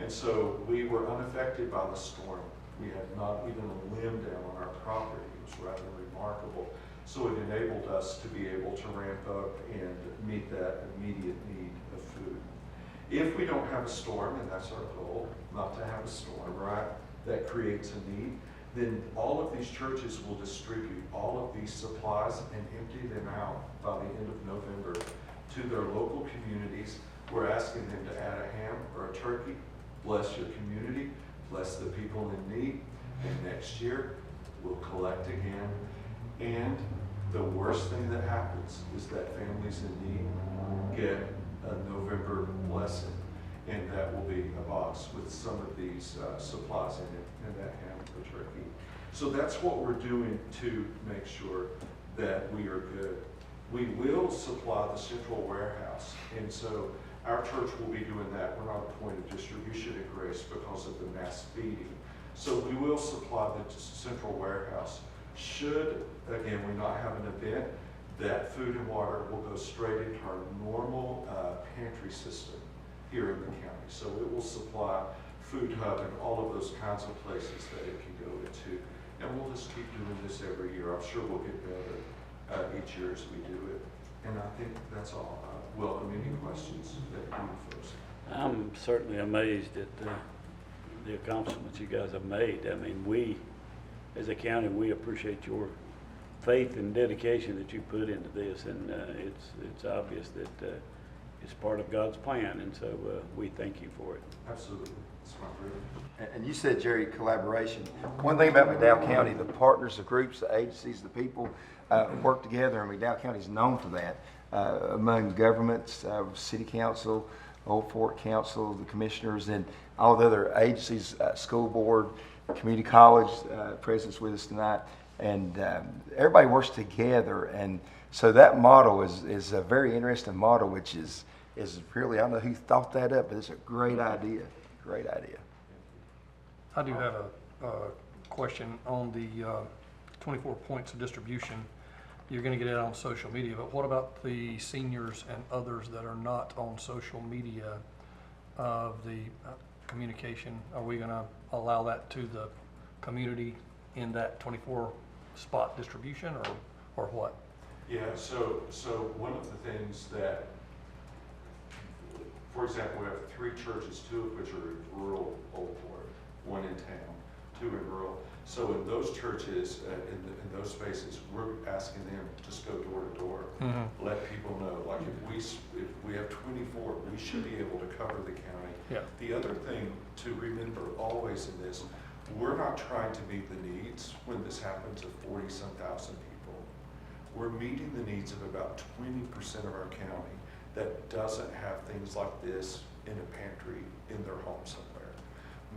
And so we were unaffected by the storm. We had not even a limb down on our property. It was rather remarkable. So it enabled us to be able to ramp up and meet that immediate need of food. If we don't have a storm, and that's our goal, not to have a storm, right, that creates a need, then all of these churches will distribute all of these supplies and empty them out by the end of November to their local communities. We're asking them to add a ham or a turkey. Bless your community, bless the people in need, and next year we'll collect again. And the worst thing that happens is that families in need get a November blessing, and that will be a box with some of these supplies in it, and that ham or turkey. So that's what we're doing to make sure that we are good. We will supply the central warehouse, and so our church will be doing that. We're not a point of distribution at Grace because of the mass feeding. So we will supply the central warehouse. Should, again, we not have an event, that food and water will go straight into our normal pantry system here in the county. So it will supply Food Hub and all of those kinds of places that it can go into. And we'll just keep doing this every year. I'm sure we'll get better each year as we do it. And I think that's all. I welcome any questions that you folks have. I'm certainly amazed at the accomplishments you guys have made. I mean, we, as a county, we appreciate your faith and dedication that you put into this, and it's obvious that it's part of God's plan, and so we thank you for it. Absolutely. That's my privilege. And you said, Jerry, collaboration. One thing about McDowell County, the partners, the groups, the agencies, the people work together, and McDowell County is known for that. Among governments, city council, Old Fort Council, the commissioners, and all the other agencies, school board, community college, president's with us tonight, and everybody works together. And so that model is a very interesting model, which is really, I don't know who thought that up, but it's a great idea. Great idea. I do have a question on the 24 points of distribution. You're going to get it on social media, but what about the seniors and others that are not on social media of the communication? Are we going to allow that to the community in that 24 spot distribution, or what? Yeah, so one of the things that, for example, we have 3 churches, 2 of which are in rural Old Fort, 1 in town, 2 in rural. So in those churches, in those spaces, we're asking them to just go door to door, let people know. Like if we have 24, we should be able to cover the county. Yeah. The other thing to remember always in this, we're not trying to meet the needs when this happens of 40-some thousand people. We're meeting the needs of about 20% of our county that doesn't have things like this in a pantry in their home somewhere.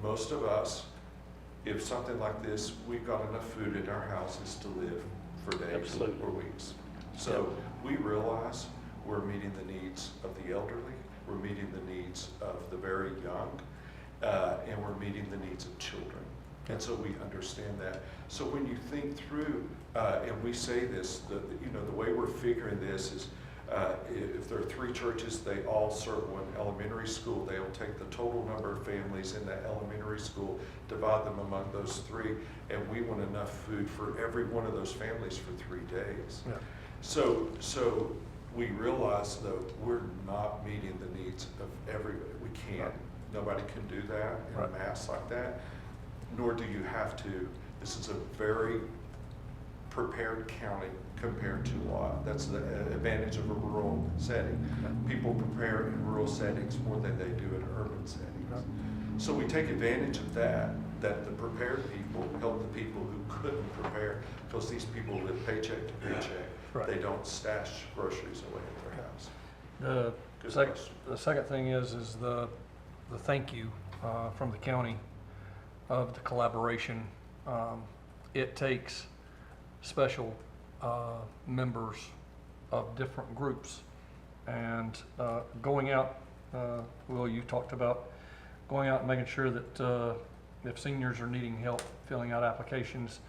Most of us, if something like this, we've got enough food in our houses to live for days Absolutely. or weeks. So we realize we're meeting the needs of the elderly, we're meeting the needs of the very young, and we're meeting the needs of children. And so we understand that. So when you think through, and we say this, the way we're figuring this is, if there are 3 churches, they all serve 1 elementary school. They'll take the total number of families in that elementary school, divide them among those 3, and we want enough food for every one of those families for 3 days. Yeah. So we realize, though, we're not meeting the needs of everybody. We can't. Nobody can do that in a mass like that, nor do you have to. This is a very prepared county compared to a lot. That's the advantage of a rural setting. People prepare in rural settings more than they do in urban settings. So we take advantage of that the prepared people help the people who couldn't prepare, because these people live paycheck to paycheck. Right. They don't stash groceries away at their house. The second thing is the thank you from the county of the collaboration. It takes special members of different groups, and going out, Will, you talked about going out and making sure that if seniors are needing help filling out applications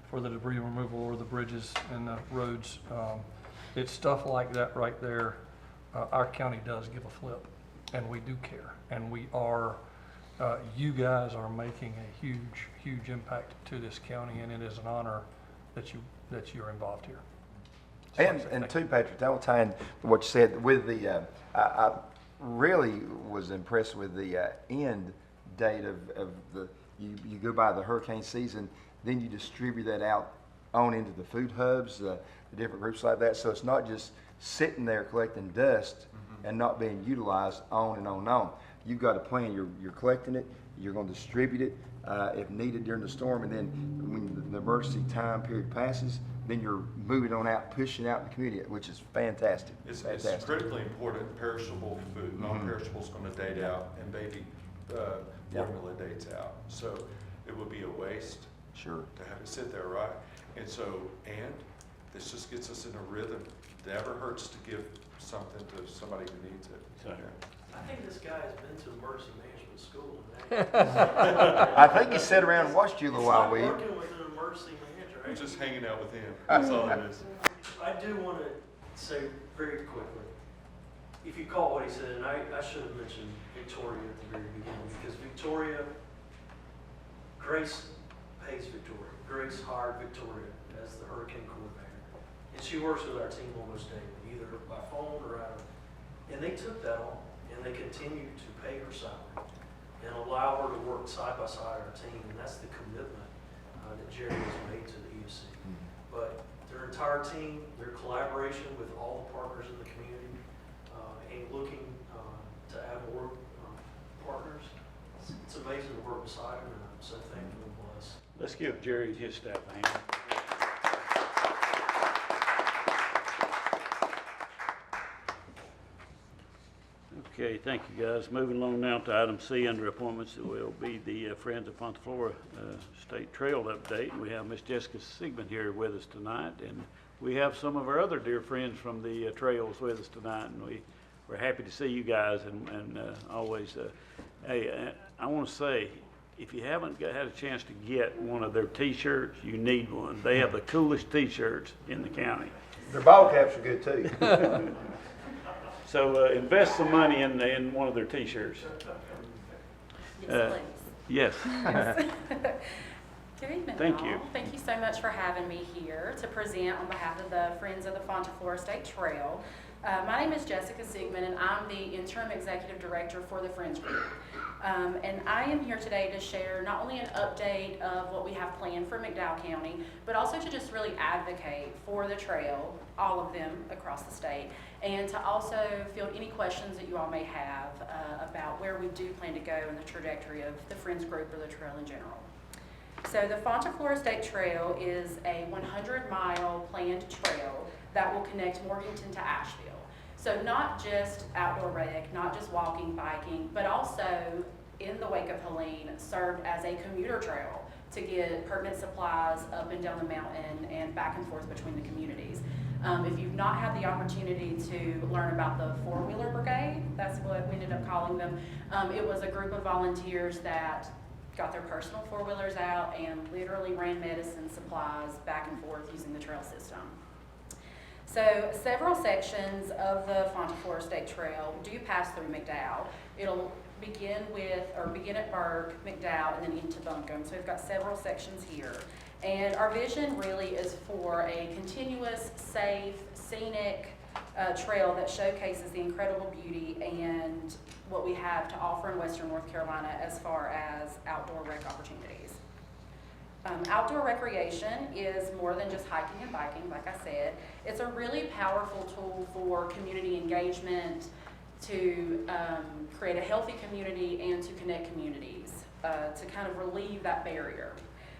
for the debris removal or the bridges and the roads, it's stuff like that right there. Our county does give a flip, and we do care, and we are, you guys are making a huge, huge impact to this county, and it is an honor that you're involved here. So And too, Patrick, that will tie in what you said with the, I really was impressed with the end date of the, you go by the hurricane season, then you distribute that out on into the food hubs, the different groups like that. So it's not just sitting there collecting dust and not being utilized on and on and on. You've got a plan, you're collecting it, you're gonna distribute it if needed during the storm, and then when the emergency time period passes, then you're moving on out, pushing out in the community, which is fantastic. It's Fantastic. critically important. Perishable food, non-perishable is going to date out, and baby formula dates out. So it would be a waste Sure. to have it sit there, right? And so, and this just gets us in a rhythm. It never hurts to give something to somebody who needs it. So- I think this guy has been to emergency management school. I think he sat around and watched you a little while, I'm will you? working with an emergency manager. We're just hanging out with him. That's all it is. I do want to say very quickly, if you caught what he said, and I should have mentioned Victoria at the very beginning, because Victoria, Grace pays Victoria. Grace hired Victoria as the hurricane coordinator. And she works with our team almost daily, either by phone or out of, and they took that on, and they continue to pay her salary and allow her to work side by side our team, and that's the commitment that Jerry has made to the EOC. But their entire team, their collaboration with all the partners in the community, and looking to add more partners, it's amazing to work beside them, and I'm so thankful and blessed. Let's give Jerry and his staff a hand. Okay, thank you, guys. Moving along now to item C under appointments, it will be the Friends of Fonta, Flora State Trail update. We have Miss Jessica Sigmon here with us tonight, and we have some of our other dear friends from the trails with us tonight, and we're happy to see you guys, and always, hey, I want to say, if you haven't had a chance to get one of their T-shirts, you need one. They have the coolest T-shirts in the county. Their ball caps are good too. So invest some money in one of their T-shirts. Yes, please. Yes. Good evening, Thank y'all. you. Thank you so much for having me here to present on behalf of the Friends of the Fonta, Flora State Trail. My name is Jessica Sigmon, and I'm the Interim Executive Director for the Friends Group. And I am here today to share not only an update of what we have planned for McDowell County, but also to just really advocate for the trail, all of them across the state, and to also field any questions that you all may have about where we do plan to go in the trajectory of the Friends Group or the trail in general. So the Fonta, Flora State Trail is a 100-mile planned trail that will connect Morganton to Asheville. So not just outdoor rec, not just walking, biking, but also in the wake of Helene, served as a commuter trail to get pertinent supplies up and down the mountain and back and forth between the communities. If you've not had the opportunity to learn about the four-wheeler brigade, that's what we ended up calling them. It was a group of volunteers that got their personal four-wheelers out and literally ran medicine supplies back and forth using the trail system. So several sections of the Fonta, Flora State Trail do pass through McDowell. It'll begin at Burke, McDowell, and then into Buncombe. So we've got several sections here. And our vision really is for a continuous, safe, scenic trail that showcases the incredible beauty and what we have to offer in Western North Carolina as far as outdoor rec opportunities. Outdoor recreation is more than just hiking and biking, like I said. It's a really powerful tool for community engagement, to create a healthy community and to connect communities, to kind of relieve that barrier.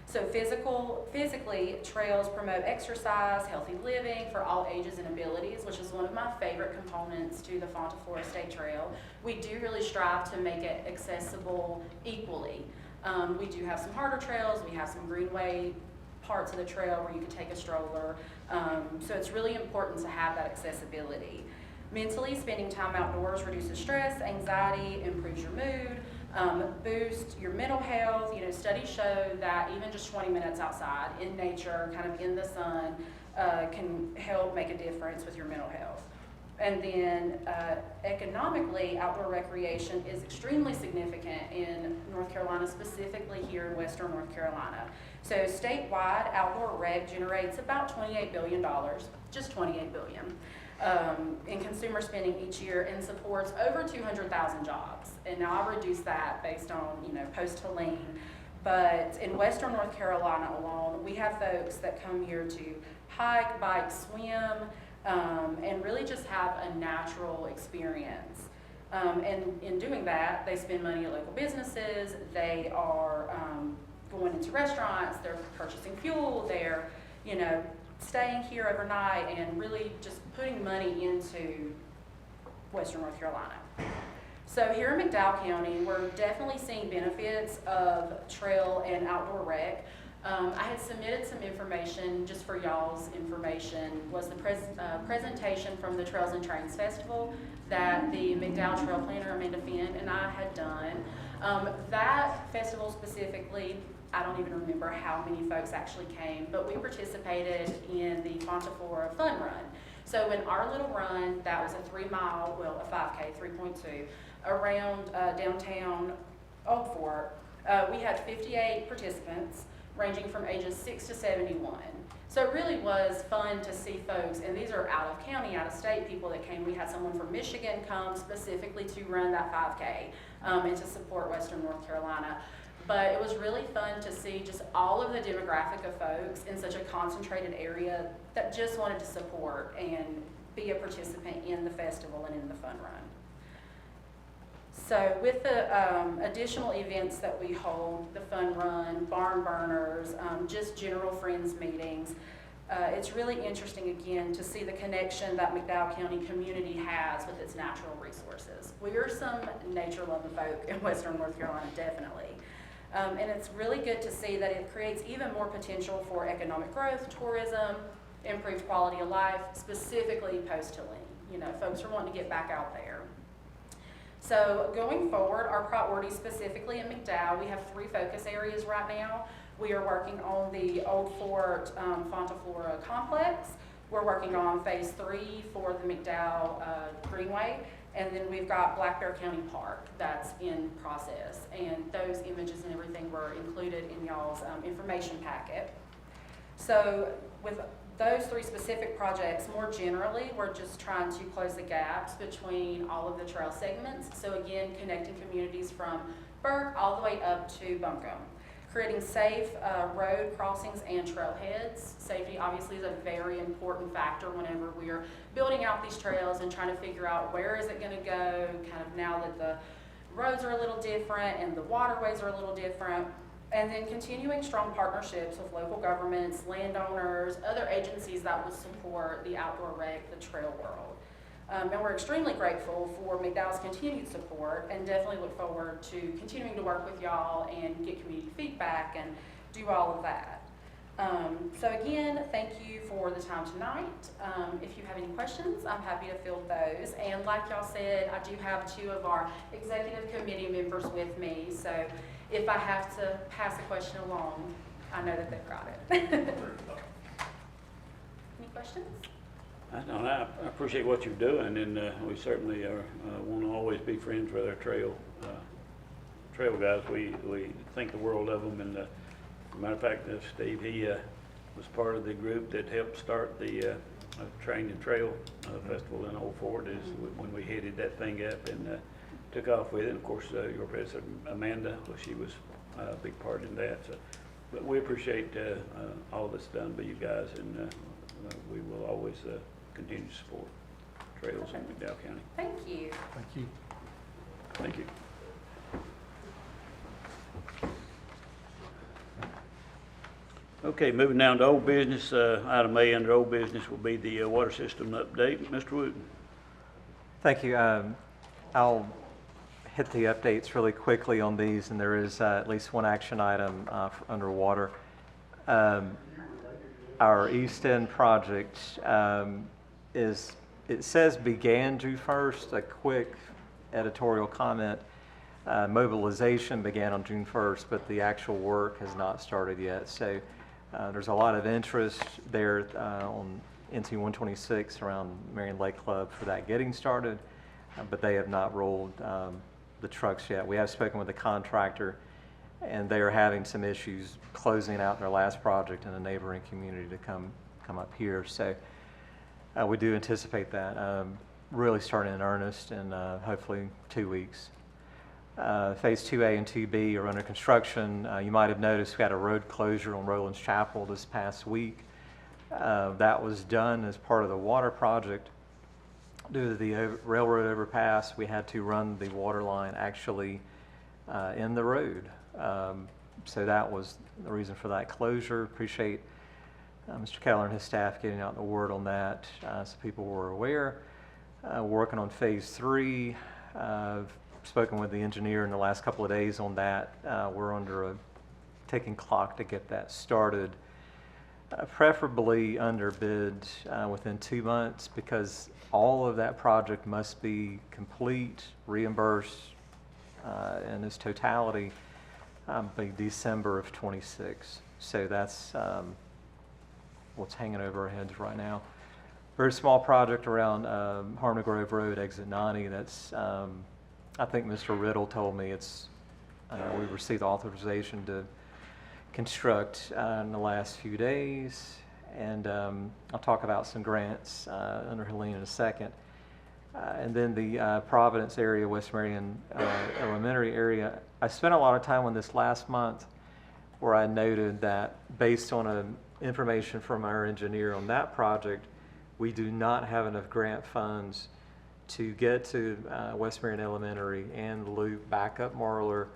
So physically, trails promote exercise, healthy living for all ages and abilities, which is one of my favorite components to the Fonta, Flora State Trail. We do really strive to make it accessible equally. We do have some harder trails, we have some greenway parts of the trail where you can take a stroller. So it's really important to have that accessibility. Mentally, spending time outdoors reduces stress, anxiety, improves your mood, boost your mental health. You know, studies show that even just 20 minutes outside in nature, kind of in the sun, can help make a difference with your mental health. And then economically, outdoor recreation is extremely significant in North Carolina, specifically here in Western North Carolina. So statewide, outdoor rec generates about $28 billion, just $28 billion, in consumer spending each year, and supports over 200,000 jobs. And now I reduce that based on, you know, post-Helene. But in Western North Carolina alone, we have folks that come here to hike, bike, swim, and really just have a natural experience. And in doing that, they spend money at local businesses, they are going into restaurants, they're purchasing fuel, they're, you know, staying here overnight, and really just putting money into Western North Carolina. So here in McDowell County, we're definitely seeing benefits of trail and outdoor rec. I had submitted some information, just for y'all's information, was the presentation from the Trails and Trains Festival that the McDowell Trail Planner, Amanda Finn, and I had done. That festival specifically, I don't even remember how many folks actually came, but we participated in the Fonta Flora Fun Run. So in our little run, that was a 3 mile, well, a 5K, 3.2, around downtown Old Fort. We had 58 participants, ranging from ages 6 to 71. So it really was fun to see folks, and these are out of county, out of state people that came. We had someone from Michigan come specifically to run that 5K and to support Western North Carolina. But it was really fun to see just all of the demographic of folks in such a concentrated area that just wanted to support and be a participant in the festival and in the fun run. So with the additional events that we hold, the fun run, barn burners, just general friends meetings, it's really interesting again to see the connection that McDowell County community has with its natural resources. We are some nature-loving folk in Western North Carolina, definitely. And it's really good to see that it creates even more potential for economic growth, tourism, improved quality of life, specifically post-Helene. You know, folks are wanting to get back out there. So going forward, our priorities specifically in McDowell, we have 3 focus areas right now. We are working on the Old Fort Fonta Flora complex. We're working on phase 3 for the McDowell Greenway. And then we've got Black Bear County Park that's in process. And those images and everything were included in y'all's information packet. So with those 3 specific projects, more generally, we're just trying to close the gaps between all of the trail segments. So again, connecting communities from Burke all the way up to Buncombe. Creating safe road crossings and trailheads. Safety obviously is a very important factor whenever we are building out these trails and trying to figure out where is it going to go, kind of now that the roads are a little different and the waterways are a little different. And then continuing strong partnerships with local governments, landowners, other agencies that will support the outdoor rec, the trail world. And we're extremely grateful for McDowell's continued support and definitely look forward to continuing to work with y'all and get community feedback and do all of that. So again, thank you for the time tonight. If you have any questions, I'm happy to field those. And like y'all said, I do have 2 of our executive committee members with me. So if I have to pass a question along, I know that they've got it. Any questions? I appreciate what you're doing, and we certainly want to always be friends with our trail guys. We think the world of them, and as a matter of fact, Steve, he was part of the group that helped start the Train and Trail Festival in Old Fort is when we headed that thing up and took off with it. And of course, your president, Amanda, well, she was a big part in that. So, but we appreciate all that's done by you guys, and we will always continue to support trails in McDowell County. Thank you. Thank you. Thank you. Okay, moving down to old business. Item A under old business will be the water system update. Mr. Wooten. Thank you. I'll hit the updates really quickly on these, and there is at least one action item under water. Our East End project it says began June 1st. A quick editorial comment. Mobilization began on June 1st, but the actual work has not started yet. So there's a lot of interest there on NC 126 around Marion Lake Club for that getting started, but they have not rolled the trucks yet. We have spoken with the contractor, and they are having some issues closing out their last project in a neighboring community to come up here. So we do anticipate that really starting in earnest in hopefully 2 weeks. Phase 2A and 2B are under construction. You might have noticed we had a road closure on Roland's Chapel this past week. That was done as part of the water project. Due to the railroad overpass, we had to run the water line actually in the road. So that was the reason for that closure. Appreciate Mr. Kehler and his staff getting out the word on that so people were aware. Working on phase 3. I've spoken with the engineer in the last couple of days on that. We're under a ticking clock to get that started. Preferably under bid within 2 months, because all of that project must be complete, reimbursed in its totality by December of 26. So that's what's hanging over our heads right now. Very small project around Harmony Grove Road, exit 90. That's, I think Mr. Riddle told me it's, we received authorization to construct in the last few days. And I'll talk about some grants under Helene in a second. And then the Providence area, West Marion Elementary area. I spent a lot of time on this last month where I noted that based on information from our engineer on that project, we do not have enough grant funds to get to West Marion Elementary and the loop back up Marler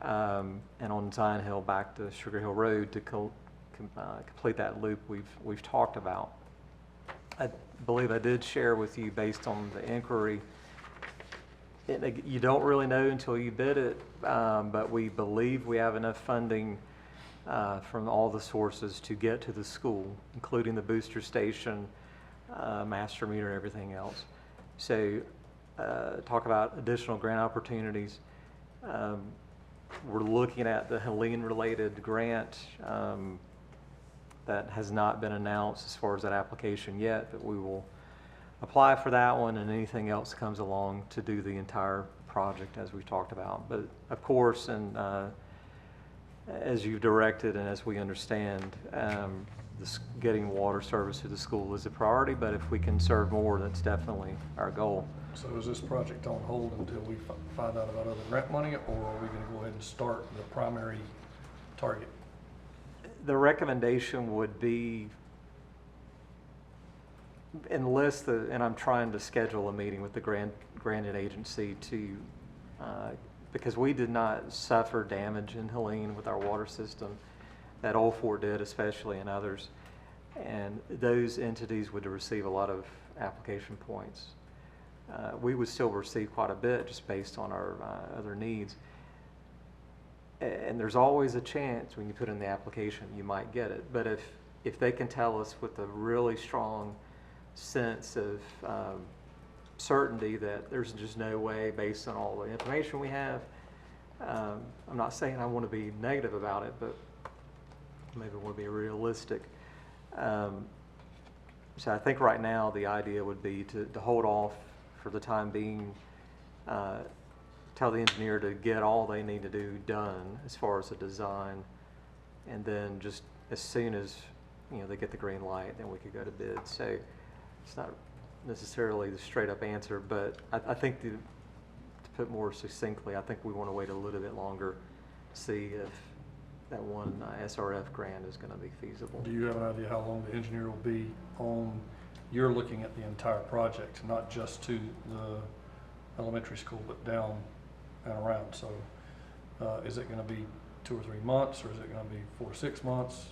and on Zion Hill back to Sugar Hill Road to complete that loop we've talked about. I believe I did share with you based on the inquiry. You don't really know until you bid it, but we believe we have enough funding from all the sources to get to the school, including the booster station, master meter, and everything else. So talk about additional grant opportunities. We're looking at the Helene-related grant that has not been announced as far as that application yet, but we will apply for that one and anything else comes along to do the entire project as we talked about. But of course, and as you've directed and as we understand, getting water service to the school is a priority, but if we can serve more, that's definitely our goal. So is this project on hold until we find out about other grant money, or are we going to go ahead and start the primary target? The recommendation would be, and I'm trying to schedule a meeting with the granted agency to, because we did not suffer damage in Helene with our water system, that Old Fort did especially, and others, and those entities would receive a lot of application points. We would still receive quite a bit just based on our other needs. And there's always a chance when you put in the application you might get it. But if they can tell us with a really strong sense of certainty that there's just no way based on all the information we have, I'm not saying I want to be negative about it, but maybe I want to be realistic. So I think right now the idea would be to hold off for the time being, tell the engineer to get all they need to do done as far as the design, and then just as soon as they get the green light, then we could go to bid. So it's not necessarily the straight up answer, but I think to put more succinctly, I think we want to wait a little bit longer to see if that one SRF grant is going to be feasible. Do you have an idea how long the engineer will be on? You're looking at the entire project, not just to the elementary school, but down and around. So is it going to be 2 or 3 months, or is it going to be 4 or 6 months?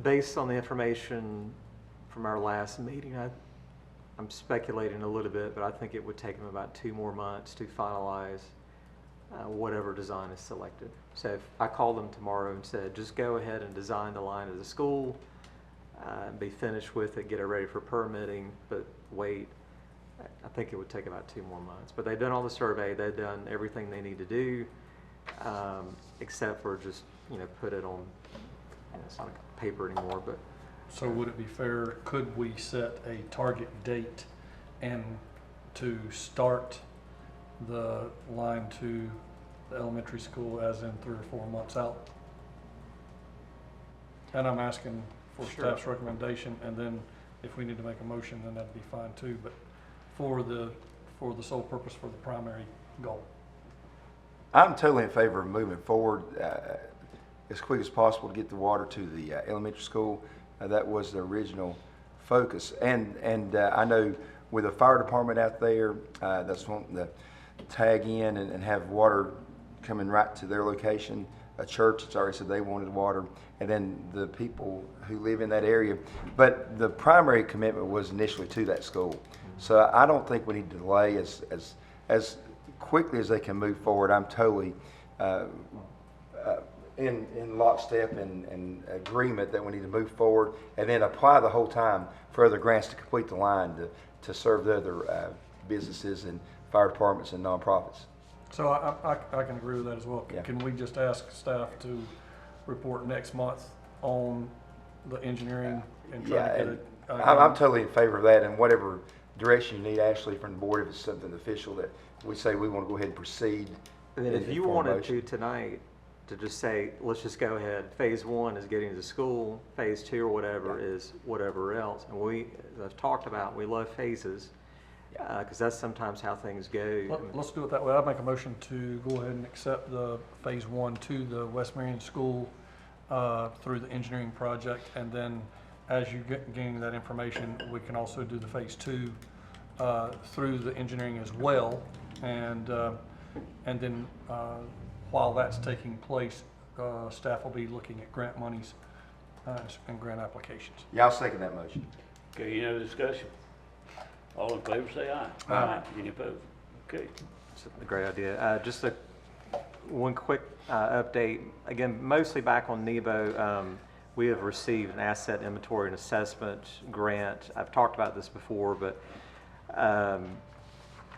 Based on the information from our last meeting, I'm speculating a little bit, but I think it would take them about 2 more months to finalize whatever design is selected. So if I called them tomorrow and said, just go ahead and design the line of the school, be finished with it, get it ready for permitting, but wait, I think it would take about 2 more months. But they've done all the survey, they've done everything they need to do, except for just, put it on, it's not paper anymore, but. So would it be fair, could we set a target date and to start the line to the elementary school as in 3 or 4 months out? And I'm asking for Sure. staff's recommendation, and then if we need to make a motion, then that'd be fine too, but for the sole purpose for the primary goal. I'm totally in favor of moving forward as quick as possible to get the water to the elementary school. That was the original focus. And I know with the fire department out there, that's wanting to tag in and have water coming right to their location. A church that's already said they wanted water, and then the people who live in that area. But the primary commitment was initially to that school. So I don't think we need to delay as quickly as they can move forward. I'm totally in lockstep and agreement that we need to move forward and then apply the whole time for other grants to complete the line to serve the other businesses and fire departments and nonprofits. So I can agree with that as well. Yeah. Can we just ask staff to report next month on the engineering and try to get it? I'm totally in favor of that, and whatever direction you need, Ashley, from the board, if it's something official that we say we want to go ahead and proceed. And then if you wanted to tonight, to just say, let's just go ahead, phase 1 is getting to school, phase 2 or whatever is whatever else. And we, as I've talked about, we love phases, because that's sometimes how things go. Let's do it that way. I'd make a motion to go ahead and accept the phase 1 to the West Marion School through the engineering project, and then as you gain that information, we can also do the phase 2 through the engineering as well, and then while that's taking place, staff will be looking at grant monies and grant applications. Yeah, I'll second that motion. Okay, any other discussion? All in favor say aye. Aye. Any opposed? Okay. It's a great idea. Just one quick update. Again, mostly back on NEBO. We have received an asset inventory and assessment grant. I've talked about this before, but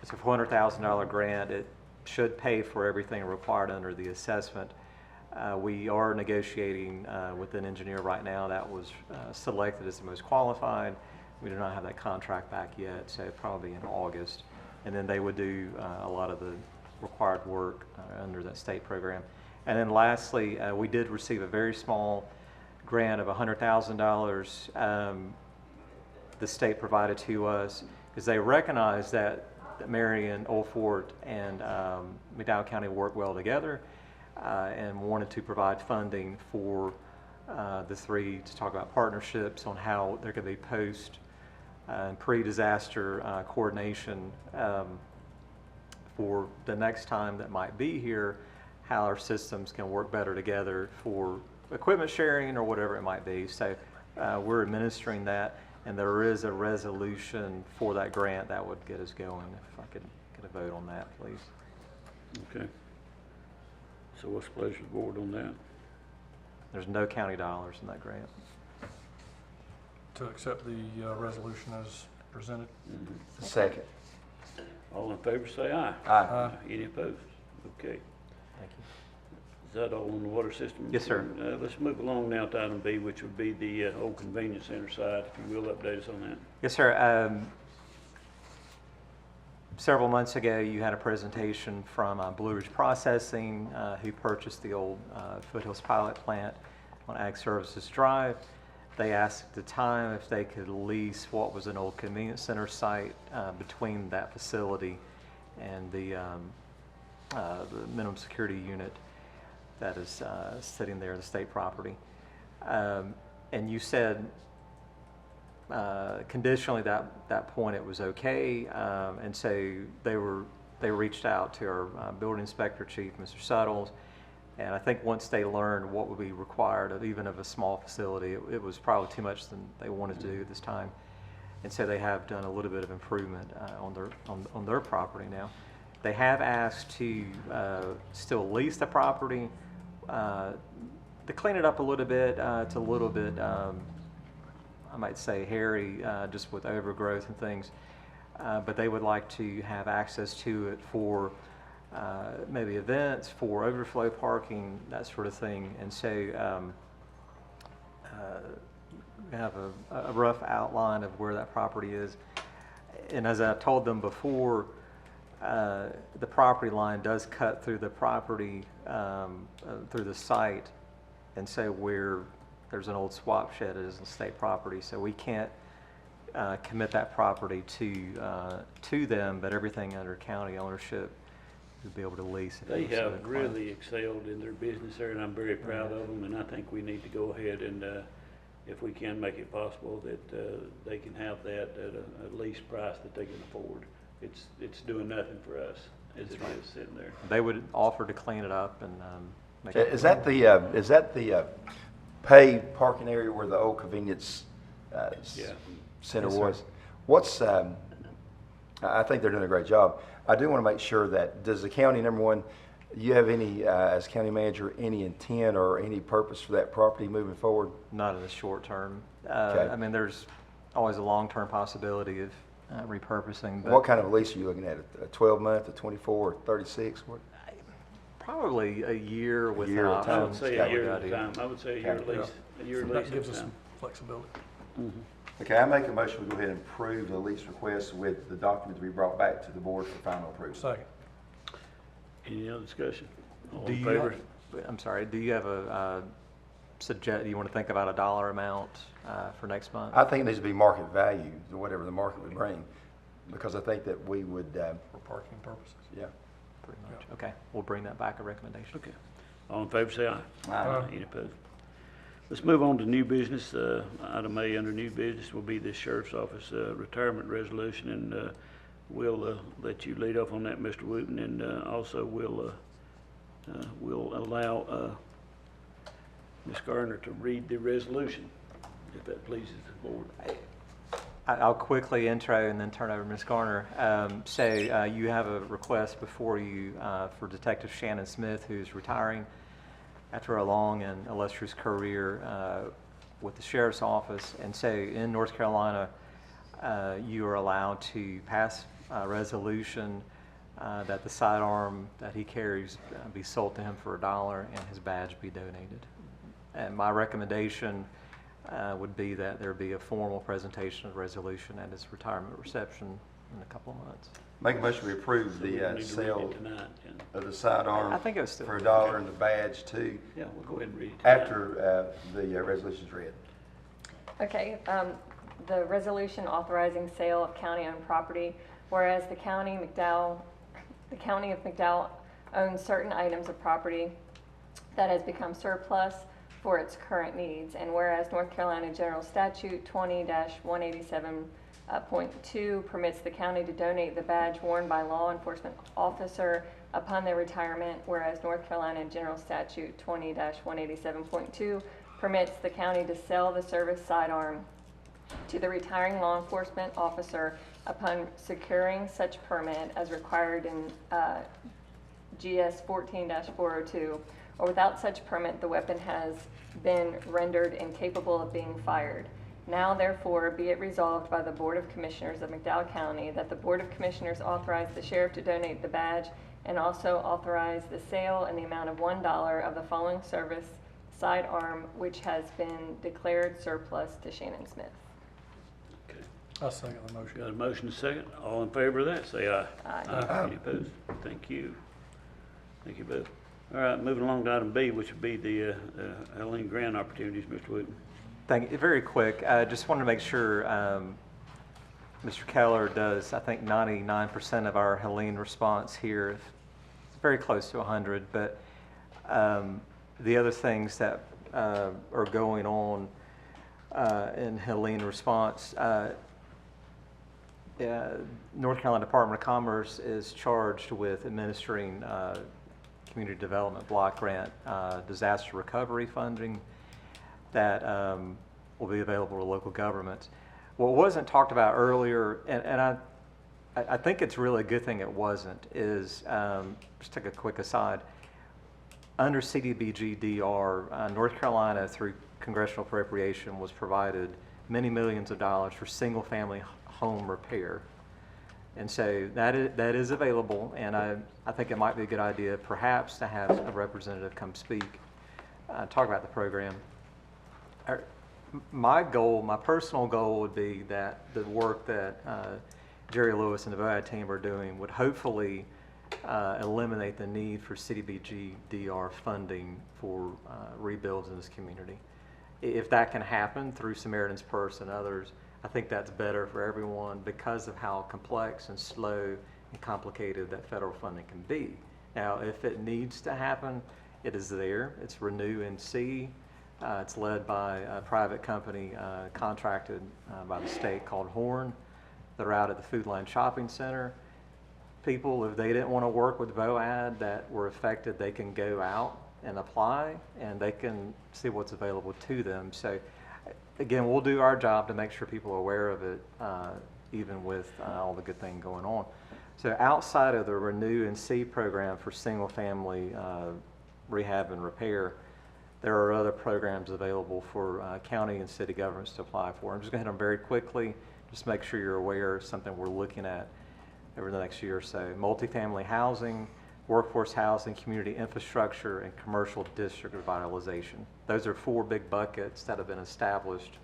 it's a $400,000 grant. It should pay for everything required under the assessment. We are negotiating with an engineer right now that was selected as the most qualified. We do not have that contract back yet, so probably in August. And then they would do a lot of the required work under that state program. And then lastly, we did receive a very small grant of $100,000 the state provided to us because they recognize that Marion, Old Fort, and McDowell County work well together and wanted to provide funding for the three to talk about partnerships on how there could be post and pre-disaster coordination for the next time that might be here, how our systems can work better together for equipment sharing or whatever it might be. So we're administering that, and there is a resolution for that grant that would get us going. If I could get a vote on that, please. Okay. So what's the pleasure of the board on that? There's no county dollars in that grant. To accept the resolution as presented. Second. All in favor say aye. Aye. Any opposed? Okay. Thank you. Is that all on the water system? Yes, sir. Let's move along now to item B, which would be the old convenience center side. If you will, update us on that. Yes, sir. Several months ago, you had a presentation from Blue Ridge Processing, who purchased the old Foothills Pilot Plant on Ag Services Drive. They asked at the time if they could lease what was an old convenience center site between that facility and the minimum security unit that is sitting there, the state property. And you said conditionally that point it was okay, and so they reached out to our building inspector chief, Mr. Suttles, and I think once they learned what would be required of even of a small facility, it was probably too much than they wanted to do at this time, and so they have done a little bit of improvement on their property now. They have asked to still lease the property to clean it up a little bit. It's a little bit I might say hairy, just with overgrowth and things. but they would like to have access to it for maybe events, for overflow parking, that sort of thing. And so we have a rough outline of where that property is. And as I told them before, the property line does cut through the property, through the site. And so there's an old swap shed, it is state property, so we can't commit that property to them, but everything under county ownership would be able to lease it. They have really excelled in their business there, and I'm very proud of them, and I think we need to go ahead and, if we can make it possible, that they can have that at a lease price that they can afford. It's doing nothing for us as it is sitting there. They would offer to clean it up and make it. Is that the paved parking area where the old convenience center Yes, was? What's, I think they're doing a great job. I do want to make sure that, does the county, number one, you have any, as county manager, any intent or any purpose for that property moving forward? Not in the short term. Okay. I mean, there's always a long-term possibility of repurposing. But What kind of lease are you looking at? A 12-month, a 24, or 36? What? probably a year with an year at a option. I would say a year at a Idea. time. I would say a year at least, a year at least That at gives a us time. some flexibility. Okay, I make a motion we go ahead and approve the lease request with the document to be brought back to the board for final approval. Second. Any other discussion? All Do in you favor? I'm sorry, do you have do you want to think about a dollar amount for next month? I think it needs to be market value, whatever the market would bring, because I think that we would, For parking purposes. yeah. Pretty much. Okay, we'll bring that back, a recommendation. Okay. All in favor, say aye. Aye. Any opposed? Let's move on to new business. Item A under new business will be the sheriff's office retirement resolution, and we'll let you lead off on that, Mr. Wooten, and also we'll allow Ms. Garner to read the resolution, if that pleases the board. I'll quickly intro and then turn over to Ms. Garner. You have a request before you for Detective Shannon Smith, who's retiring after a long and illustrious career with the Sheriff's Office. And so in North Carolina, you are allowed to pass a resolution that the sidearm that he carries be sold to him for $1 and his badge be donated. And my recommendation would be that there be a formal presentation of the resolution at his retirement reception in a couple of months. Make a motion we approve So we the need to read sale it tonight, yeah. of the sidearm I think it was still for $1 and the badge too, Yeah, we'll go ahead and read it tonight. after the resolution's read. Okay, the resolution authorizing sale of county-owned property, whereas the county of McDowell owns certain items of property that has become surplus for its current needs, and whereas North Carolina General Statute 20-187.2 permits the county to donate the badge worn by law enforcement officer upon their retirement, whereas North Carolina General Statute 20-187.2 permits the county to sell the service sidearm to the retiring law enforcement officer upon securing such permit as required in GS 14-402, or without such permit, the weapon has been rendered incapable of being fired. Now therefore be it resolved by the Board of Commissioners of McDowell County that the Board of Commissioners authorize the sheriff to donate the badge and also authorize the sale in the amount of $1 of the following service sidearm which has been declared surplus to Shannon Smith. Okay. I'll second the motion. Got a motion and a second. All in favor of that, say aye. Aye. Any opposed? Thank you. Thank you both. All right, moving along to item B, which would be the Helene grant opportunities, Mr. Wooten. Thank you. Very quick, I just wanted to make sure Mr. Kehler does, I think, 99% of our Helene response here. It's very close to 100, but the other things that are going on in Helene response, North Carolina Department of Commerce is charged with administering Community Development Block Grant disaster recovery funding that will be available to local governments. What wasn't talked about earlier, and I think it's really a good thing it wasn't, is, just take a quick aside, under CDBG-DR, North Carolina, through congressional appropriation, was provided many millions of dollars for single-family home repair. And so that is available, and I think it might be a good idea perhaps to have a representative come speak, talk about the program. My personal goal would be that the work that Jerry Lewis and the VOAD team are doing would hopefully eliminate the need for CDBG-DR funding for rebuilds in this community. If that can happen through Samaritan's Purse and others, I think that's better for everyone because of how complex and slow and complicated that federal funding can be. Now, if it needs to happen, it is there. It's Renew NC. It's led by a private company contracted by the state called Horn. They're out at the Food Line Shopping Center. People, if they didn't want to work with VOAD that were affected, they can go out and apply, and they can see what's available to them. So, again, we'll do our job to make sure people are aware of it, even with all the good thing going on. So outside of the Renew and C program for single-family rehab and repair, there are other programs available for county and city governments to apply for. I'm just going to hit them very quickly, just make sure you're aware of something we're looking at over the next year or so. Multifamily housing, workforce housing, community infrastructure, and commercial district revitalization. Those are 4 big buckets that have been established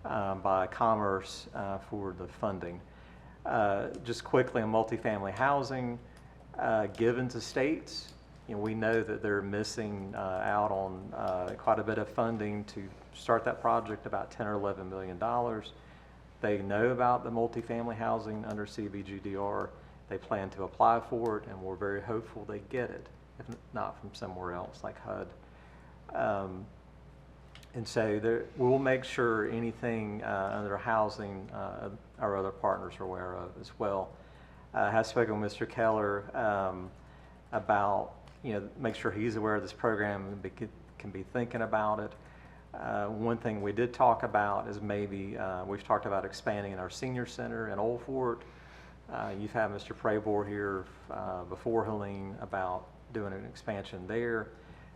by Commerce for the funding. Just quickly on multifamily housing, given to states, we know that they're missing out on quite a bit of funding to start that project, about $10 or $11 million. They know about the multifamily housing under CDBG-DR. They plan to apply for it, and we're very hopeful they get it, if not from somewhere else like HUD. And so we'll make sure anything under housing our other partners are aware of as well. I have spoken with Mr. Kehler about, make sure he's aware of this program and can be thinking about it. One thing we did talk about is maybe, we've talked about expanding our senior center in Old Fort. You've had Mr. Prabor here before, Helene, about doing an expansion there.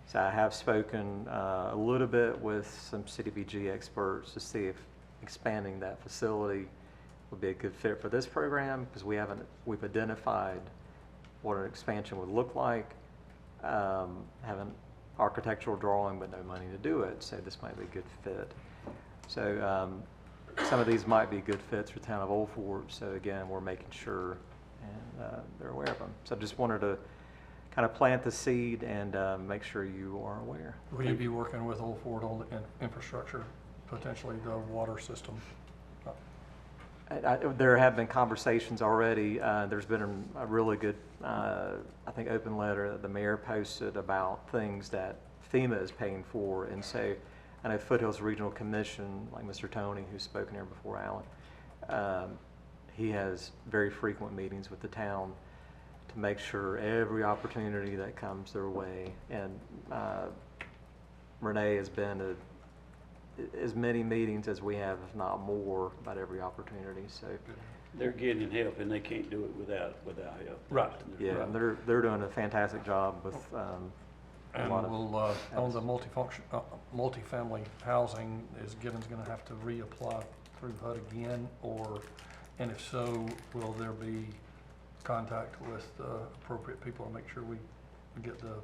So I have spoken a little bit with some CDBG experts to see if expanding that facility would be a good fit for this program, because we've identified what an expansion would look like. Have an architectural drawing, but no money to do it. So this might be a good fit. So some of these might be good fits for the town of Old Fort. So again, we're making sure and they're aware of them. So I just wanted to kind of plant the seed and make sure you are aware. Will you be working with Old Fort on the infrastructure, potentially the water system? There have been conversations already. There's been a really good, I think, open letter that the mayor posted about things that FEMA is paying for. And so I know Foothills Regional Commission, like Mr. Tony, who's spoken here before, Alan, he has very frequent meetings with the town to make sure every opportunity that comes their way. And Renee has been to as many meetings as we have, if not more, about every opportunity. So They're getting help, and they can't do it without help. Right. yeah, Right. and they're doing a fantastic job with a And lot of. we'll, on the multifamily housing, is Gibbons going to have to reapply through HUD again, and if so, will there be contact with the appropriate people to make sure we get the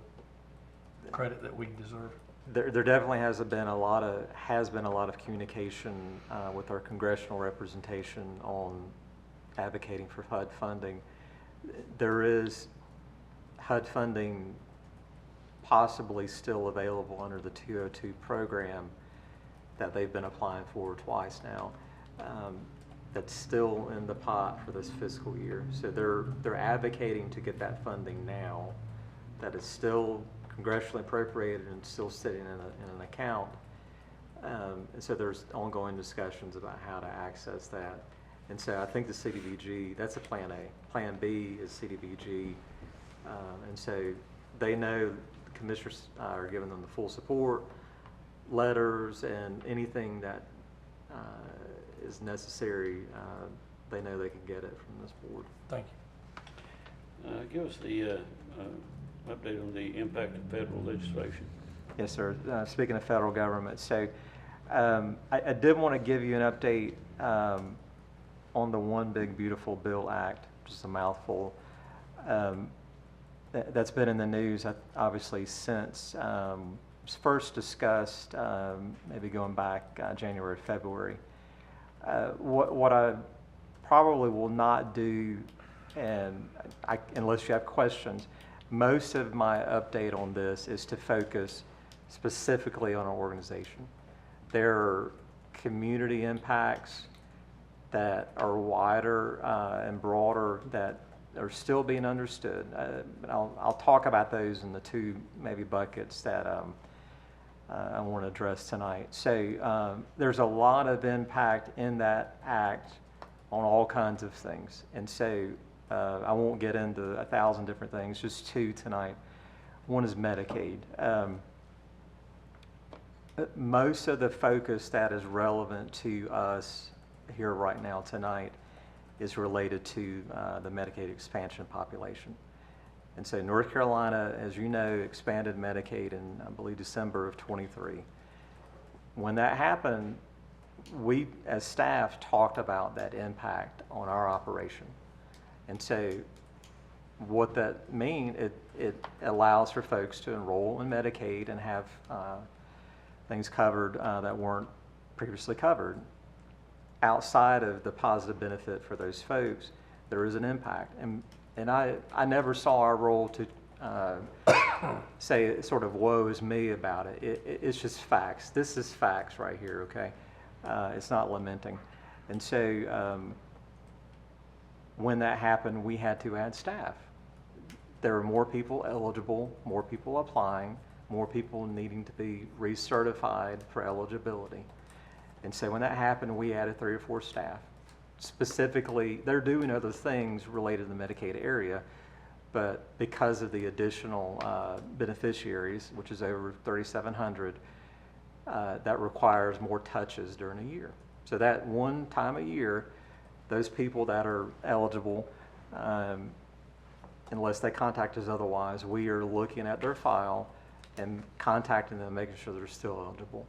credit that we deserve? There definitely has been a lot of communication with our congressional representation on advocating for HUD funding. There is HUD funding possibly still available under the 202 program that they've been applying for twice now. That's still in the pot for this fiscal year. So they're advocating to get that funding now. That is still congressionally appropriated and still sitting in an account. And so there's ongoing discussions about how to access that. And so I think the CDBG, that's a plan A. Plan B is CDBG. And so they know the commissioners are giving them the full support, letters, and anything that is necessary, they know they can get it from this board. Thank you. Give us the update on the impact of federal legislation. Yes, sir. Speaking of federal government, so I did want to give you an update on the One Big Beautiful Bill Act just a mouthful. That's been in the news, obviously, since it was first discussed, maybe going back January, February. What I probably will not do, and unless you have questions, most of my update on this is to focus specifically on our organization. There are community impacts that are wider and broader that are still being understood. I'll talk about those in the two maybe buckets that I want to address tonight. So there's a lot of impact in that act on all kinds of things. And so I won't get into 1,000 different things, just two tonight. One is Medicaid. Most of the focus that is relevant to us here right now tonight is related to the Medicaid expansion population. And so North Carolina, as you know, expanded Medicaid in, I believe, December of '23. When that happened, we as staff talked about that impact on our operation. And so what that means, it allows for folks to enroll in Medicaid and have things covered that weren't previously covered. Outside of the positive benefit for those folks, there is an impact. And I never saw our role to say sort of woe is me about it. It's just facts. This is facts right here, okay? It's not lamenting. And so when that happened, we had to add staff. There were more people eligible, more people applying, more people needing to be recertified for eligibility. And so when that happened, we added 3 or 4 staff. Specifically, they're doing other things related to the Medicaid area, but because of the additional beneficiaries, which is over 3,700, that requires more touches during a year. So that one time a year, those people that are eligible, unless they contact us otherwise, we are looking at their file and contacting them, making sure they're still eligible.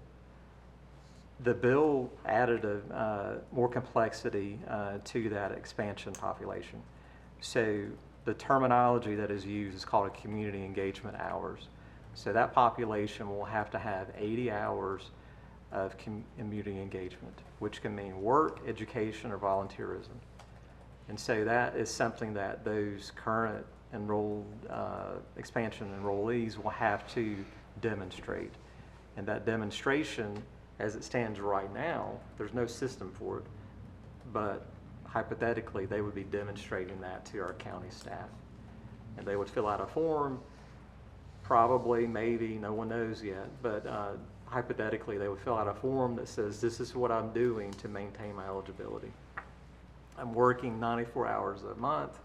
The bill added more complexity to that expansion population. So the terminology that is used is called a community engagement hours. So that population will have to have 80 hours of community engagement, which can mean work, education, or volunteerism. And so that is something that those current enrolled expansion enrollees will have to demonstrate. And that demonstration, as it stands right now, there's no system for it, but hypothetically, they would be demonstrating that to our county staff. And they would fill out a form, probably, maybe, no one knows yet, but hypothetically, they would fill out a form that says, this is what I'm doing to maintain my eligibility. I'm working 94 hours a month,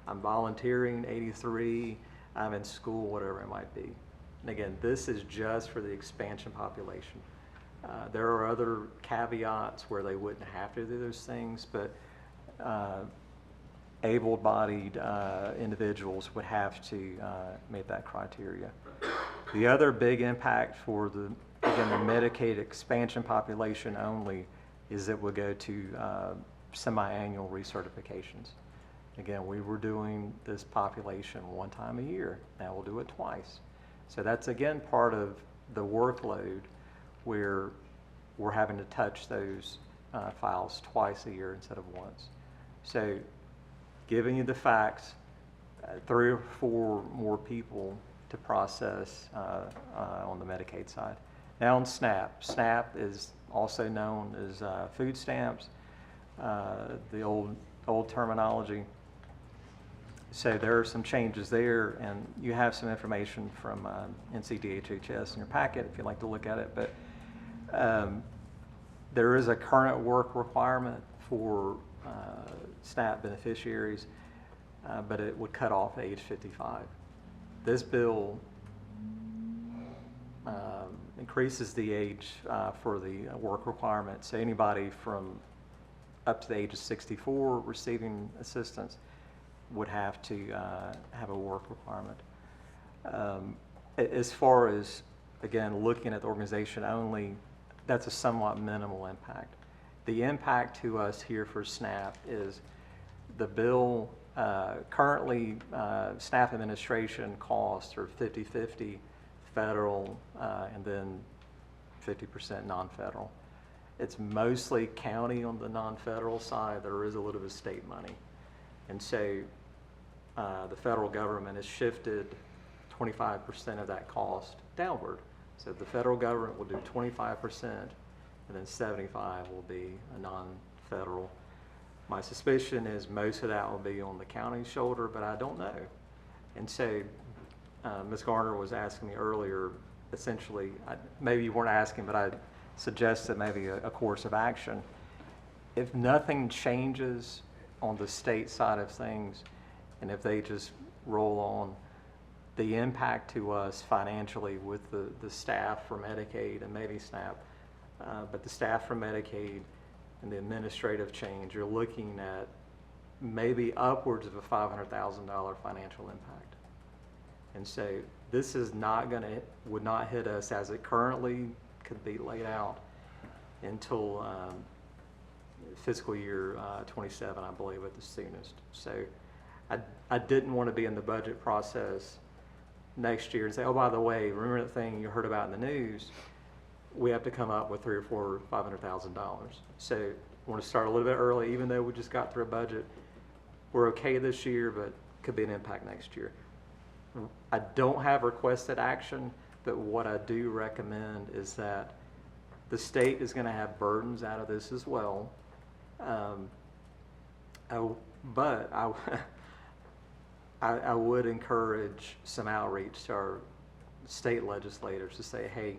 I'm volunteering 83, I'm in school, whatever it might be. And again, this is just for the expansion population. There are other caveats where they wouldn't have to do those things, but able-bodied individuals would have to meet that criteria. The other big impact for the Medicaid expansion population only is it would go to semi-annual recertifications. Again, we were doing this population one time a year. Now we'll do it twice. So that's, again, part of the workload where we're having to touch those files twice a year instead of once. So giving you the facts, 3 or 4 more people to process on the Medicaid side. Now on SNAP. SNAP is also known as food stamps, the old terminology. So there are some changes there, and you have some information from NCGS in your packet if you'd like to look at it. But there is a current work requirement for SNAP beneficiaries, but it would cut off at age 55. This bill increases the age for the work requirement. So anybody from up to the age of 64 receiving assistance would have to have a work requirement. As far as, again, looking at the organization only, that's a somewhat minimal impact. The impact to us here for SNAP is the bill Currently, staff administration costs are 50/50 federal and then 50% non-federal. It's mostly county on the non-federal side. There is a little bit of state money. And so the federal government has shifted 25% of that cost downward. So the federal government will do 25%, and then 75% will be a non-federal. My suspicion is most of that will be on the county's shoulder, but I don't know. And so Ms. Garner was asking me earlier, essentially, maybe you weren't asking, but I suggested maybe a course of action. If nothing changes on the state side of things, and if they just roll on, the impact to us financially with the staff for Medicaid and maybe SNAP, but the staff for Medicaid and the administrative change, you're looking at maybe upwards of a $500,000 financial impact. And so this is would not hit us as it currently could be laid out until fiscal year 27, I believe, at the soonest. So I didn't want to be in the budget process next year and say, oh, by the way, remember that thing you heard about in the news? We have to come up with $300,000 or $500,000. So I want to start a little bit early, even though we just got through a budget. We're okay this year, but could be an impact next year. I don't have requested action, but what I do recommend is that the state is going to have burdens out of this as well. But I would encourage some outreach to our state legislators to say, hey,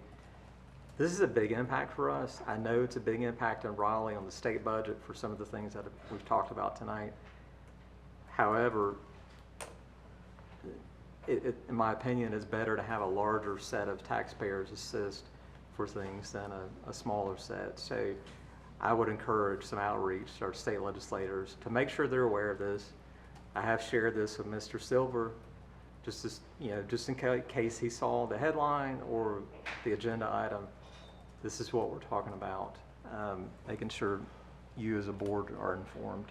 this is a big impact for us. I know it's a big impact in Raleigh on the state budget for some of the things that we've talked about tonight. However, in my opinion, it's better to have a larger set of taxpayers assist for things than a smaller set. So I would encourage some outreach to our state legislators to make sure they're aware of this. I have shared this with Mr. Silver, just in case he saw the headline or the agenda item. This is what we're talking about, making sure you as a board are informed.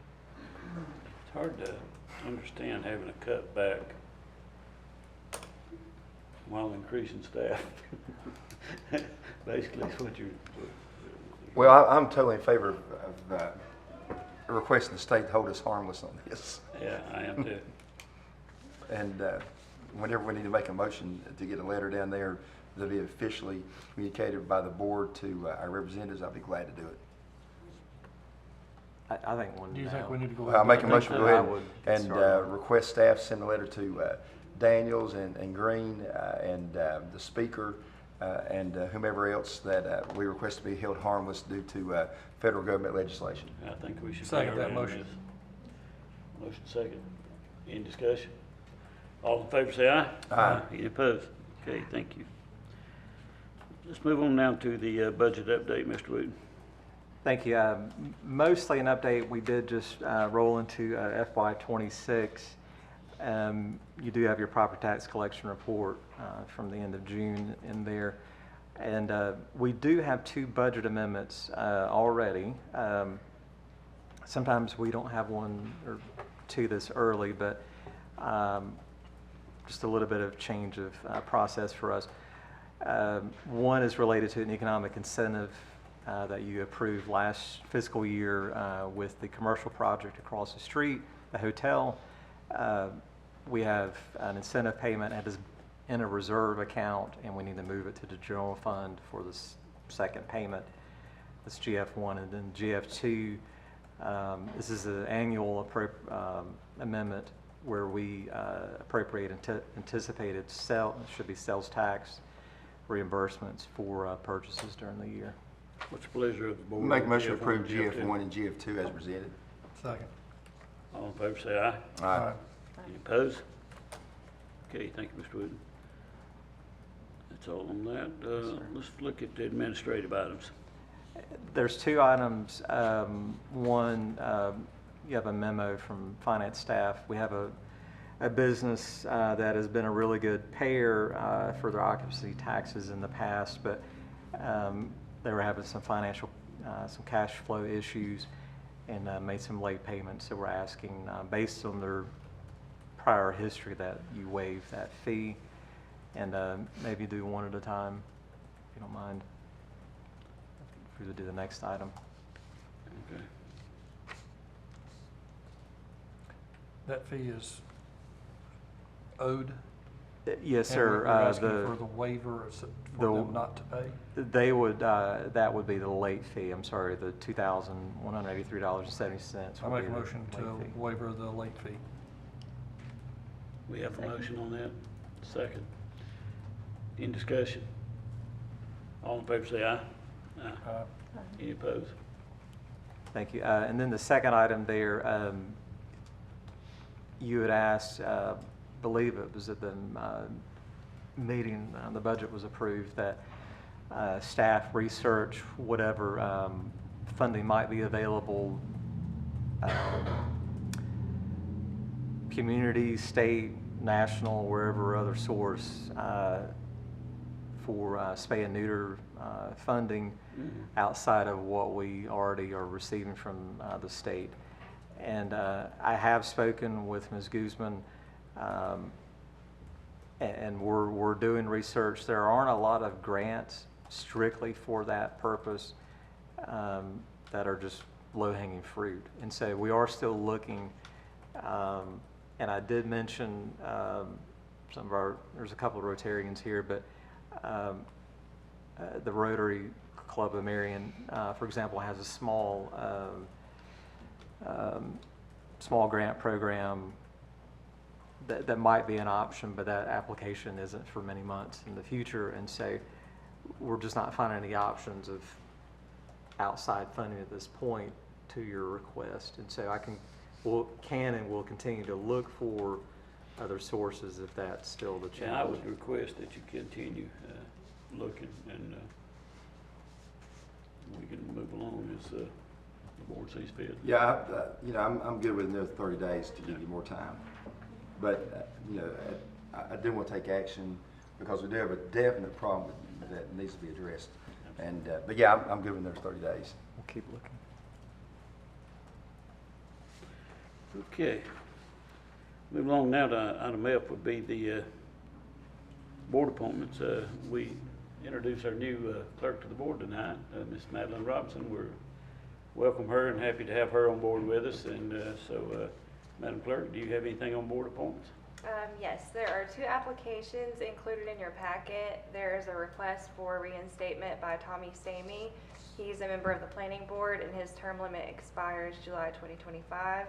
It's hard to understand having to cut back while increasing staff. Basically, that's what you're... Well, I'm totally in favor of requesting the state to hold us harmless on this. Yeah, I am too. And whenever we need to make a motion to get a letter down there to be officially communicated by the board to our representatives, I'll be glad to do it. I think one. Do you think we need to go I'll make a ahead? motion to go ahead and start. request staff send a letter to Daniels and Green and the speaker and whomever else that we request to be held harmless due to federal government legislation. I think we should... Second go that around motion. this. Motion second. Any discussion? All in favor say aye. Aye. Any opposed? Okay, thank you. Let's move on now to the budget update, Mr. Wooten. Thank you. Mostly an update. We did just roll into FY26. You do have your property tax collection report from the end of June in there. And we do have 2 budget amendments already. Sometimes we don't have 1 or 2 this early, but just a little bit of change of process for us. One is related to an economic incentive that you approved last fiscal year with the commercial project across the street, the hotel. We have an incentive payment that is in a reserve account, and we need to move it to the general fund for the second payment. That's GF1, and then GF2. This is an annual amendment where we appropriate anticipated sales tax reimbursements for purchases during the year. What's the pleasure of the board? Make a motion to GF1, approve GF1 and GF2 as presented. Second. All in favor say aye. Aye. Any opposed? Okay, thank you, Mr. Wooten. That's all on that. Let's look at the administrative items. There's 2 items. One, you have a memo from finance staff. We have a business that has been a really good payer for their occupancy taxes in the past, but they were having some financial, some cash flow issues. and made some late payments. So we're asking, based on their prior history, that you waive that fee and maybe do one at a time, if you don't mind. If we would do the next item. Okay. That fee is owed? Yes, And sir. we're asking for the waiver for them not to pay? They would, that would be the late fee. I'm sorry, the $2,183.70. I would make a be the motion late to fee. waiver the late fee. We have a motion on that. Second. Any discussion? All in favor say aye. Aye. Any opposed? Thank you. And then the second item there, you had asked, believe it was at the meeting, the budget was approved, that staff research whatever funding might be available, community, state, national, wherever other source, for spay and neuter funding outside of what we already are receiving from the state. And I have spoken with Ms. Guzman, and we're doing research. There aren't a lot of grants strictly for that purpose that are just low-hanging fruit. And so we are still looking, and I did mention some of our, there's a couple of Rotarians here, but the Rotary Club of Marion, for example, has a small grant program that might be an option, but that application isn't for many months in the future. And so we're just not finding any options of outside funding at this point to your request. And so can and will continue to look for other sources if that's still the challenge. And I would request that you continue looking, and we can move along as the board sees fit. Yeah, I'm good with another 30 days to give you more time. But, I do want to take action because we do have a definite problem that needs to be addressed. And, but yeah, I'm good with another 30 days. We'll keep looking. Okay. Moving along now to item F would be the board appointments. We introduce our new clerk to the board tonight, Ms. Madeline Robinson. We're welcome her and happy to have her on board with us. And so, Madam Clerk, do you have anything on board appointments? Yes, there are 2 applications included in your packet. There's a request for reinstatement by Tommy Stamey. He's a member of the planning board and his term limit expires July 2025.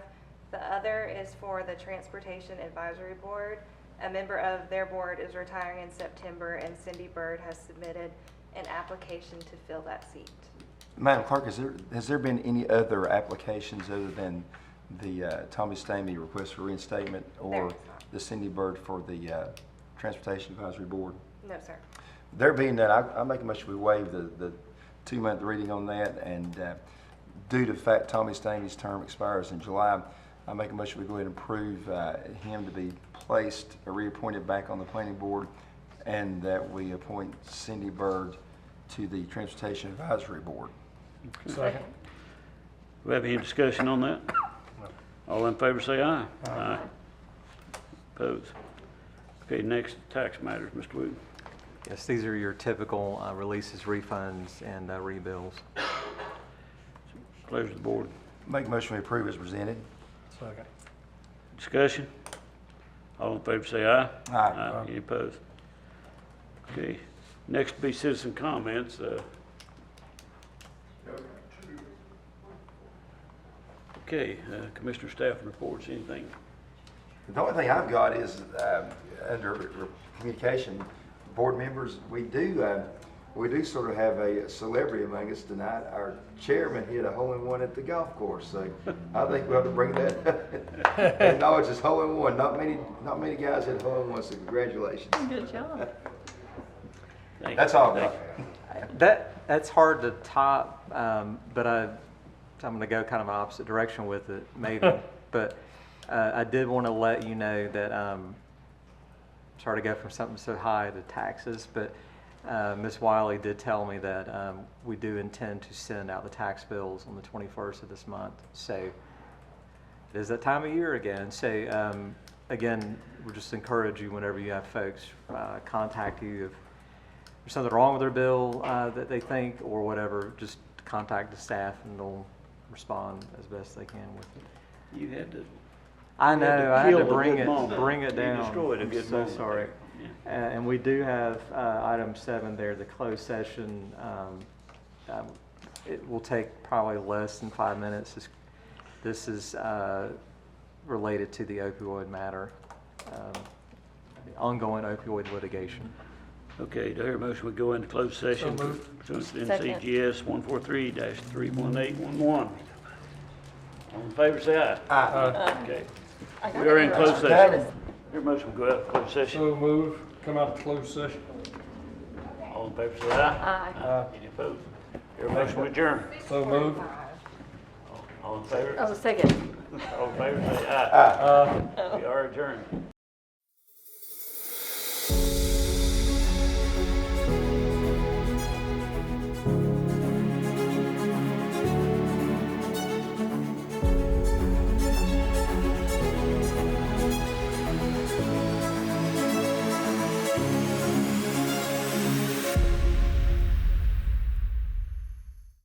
The other is for the Transportation Advisory Board. A member of their board is retiring in September, and Cindy Bird has submitted an application to fill that seat. Madam Clerk, has there been any other applications other than the Tommy Stamey request for reinstatement or the Cindy Bird for the Transportation Advisory Board? No, sir. There being that, I make a motion we waive the 2-month reading on that, and due to the fact Tommy Stamey's term expires in July, I make a motion we go ahead and approve him to be placed or reappointed back on the planning board, and that we appoint Cindy Bird to the Transportation Advisory Board. Second. Do we have any discussion on that? No. All in favor say aye. Aye. Opposed? Okay, next, tax matters, Mr. Wood. Yes, these are your typical releases, refunds, and rebills. Pleasure of the board. Make a motion we approve as presented. Second. Discussion? All in favor say aye. Aye. Any opposed? Okay, next will be citizen comments. Okay, Commissioner Stafford reports, anything? The only thing I've got is under communication, board members, we do sort of have a celebrity among us tonight. Our chairman hit a hole-in-one at the golf course, so I think we have to bring that up. Acknowledge this hole-in-one. Not many guys hit hole-in-one, so congratulations. Good job. That's all I've got. That's hard to top, but I'm going to go kind of an opposite direction with it, maybe. But I did want to let you know that, sorry to go from something so high to taxes, but Ms. Wiley did tell me that we do intend to send out the tax bills on the 21st of this month. So it is that time of year again. So again, we just encourage you whenever you have folks contact you if there's something wrong with their bill that they think or whatever, just contact the staff and they'll respond as best they can with it. You had to. I You had to know, I had kill to a bring good it, moment. bring it You down. destroyed a I'm good so moment sorry. there. And we do have item 7 there, the closed session. It will take probably less than 5 minutes. This is related to the opioid matter, ongoing opioid litigation. Okay, do I hear a motion we go into closed session? So moved. Pursuant to Second. NCGS 143-31811. All in favor, say aye. Aye. Okay, I got we are in it. closed session. Hear a motion we go out of closed session. So move, come out of closed session. All in favor, say aye. Aye. Any opposed? Hear a motion we adjourn. So move. All in favor? Oh, second. All in favor, say aye. Aye. We are adjourned.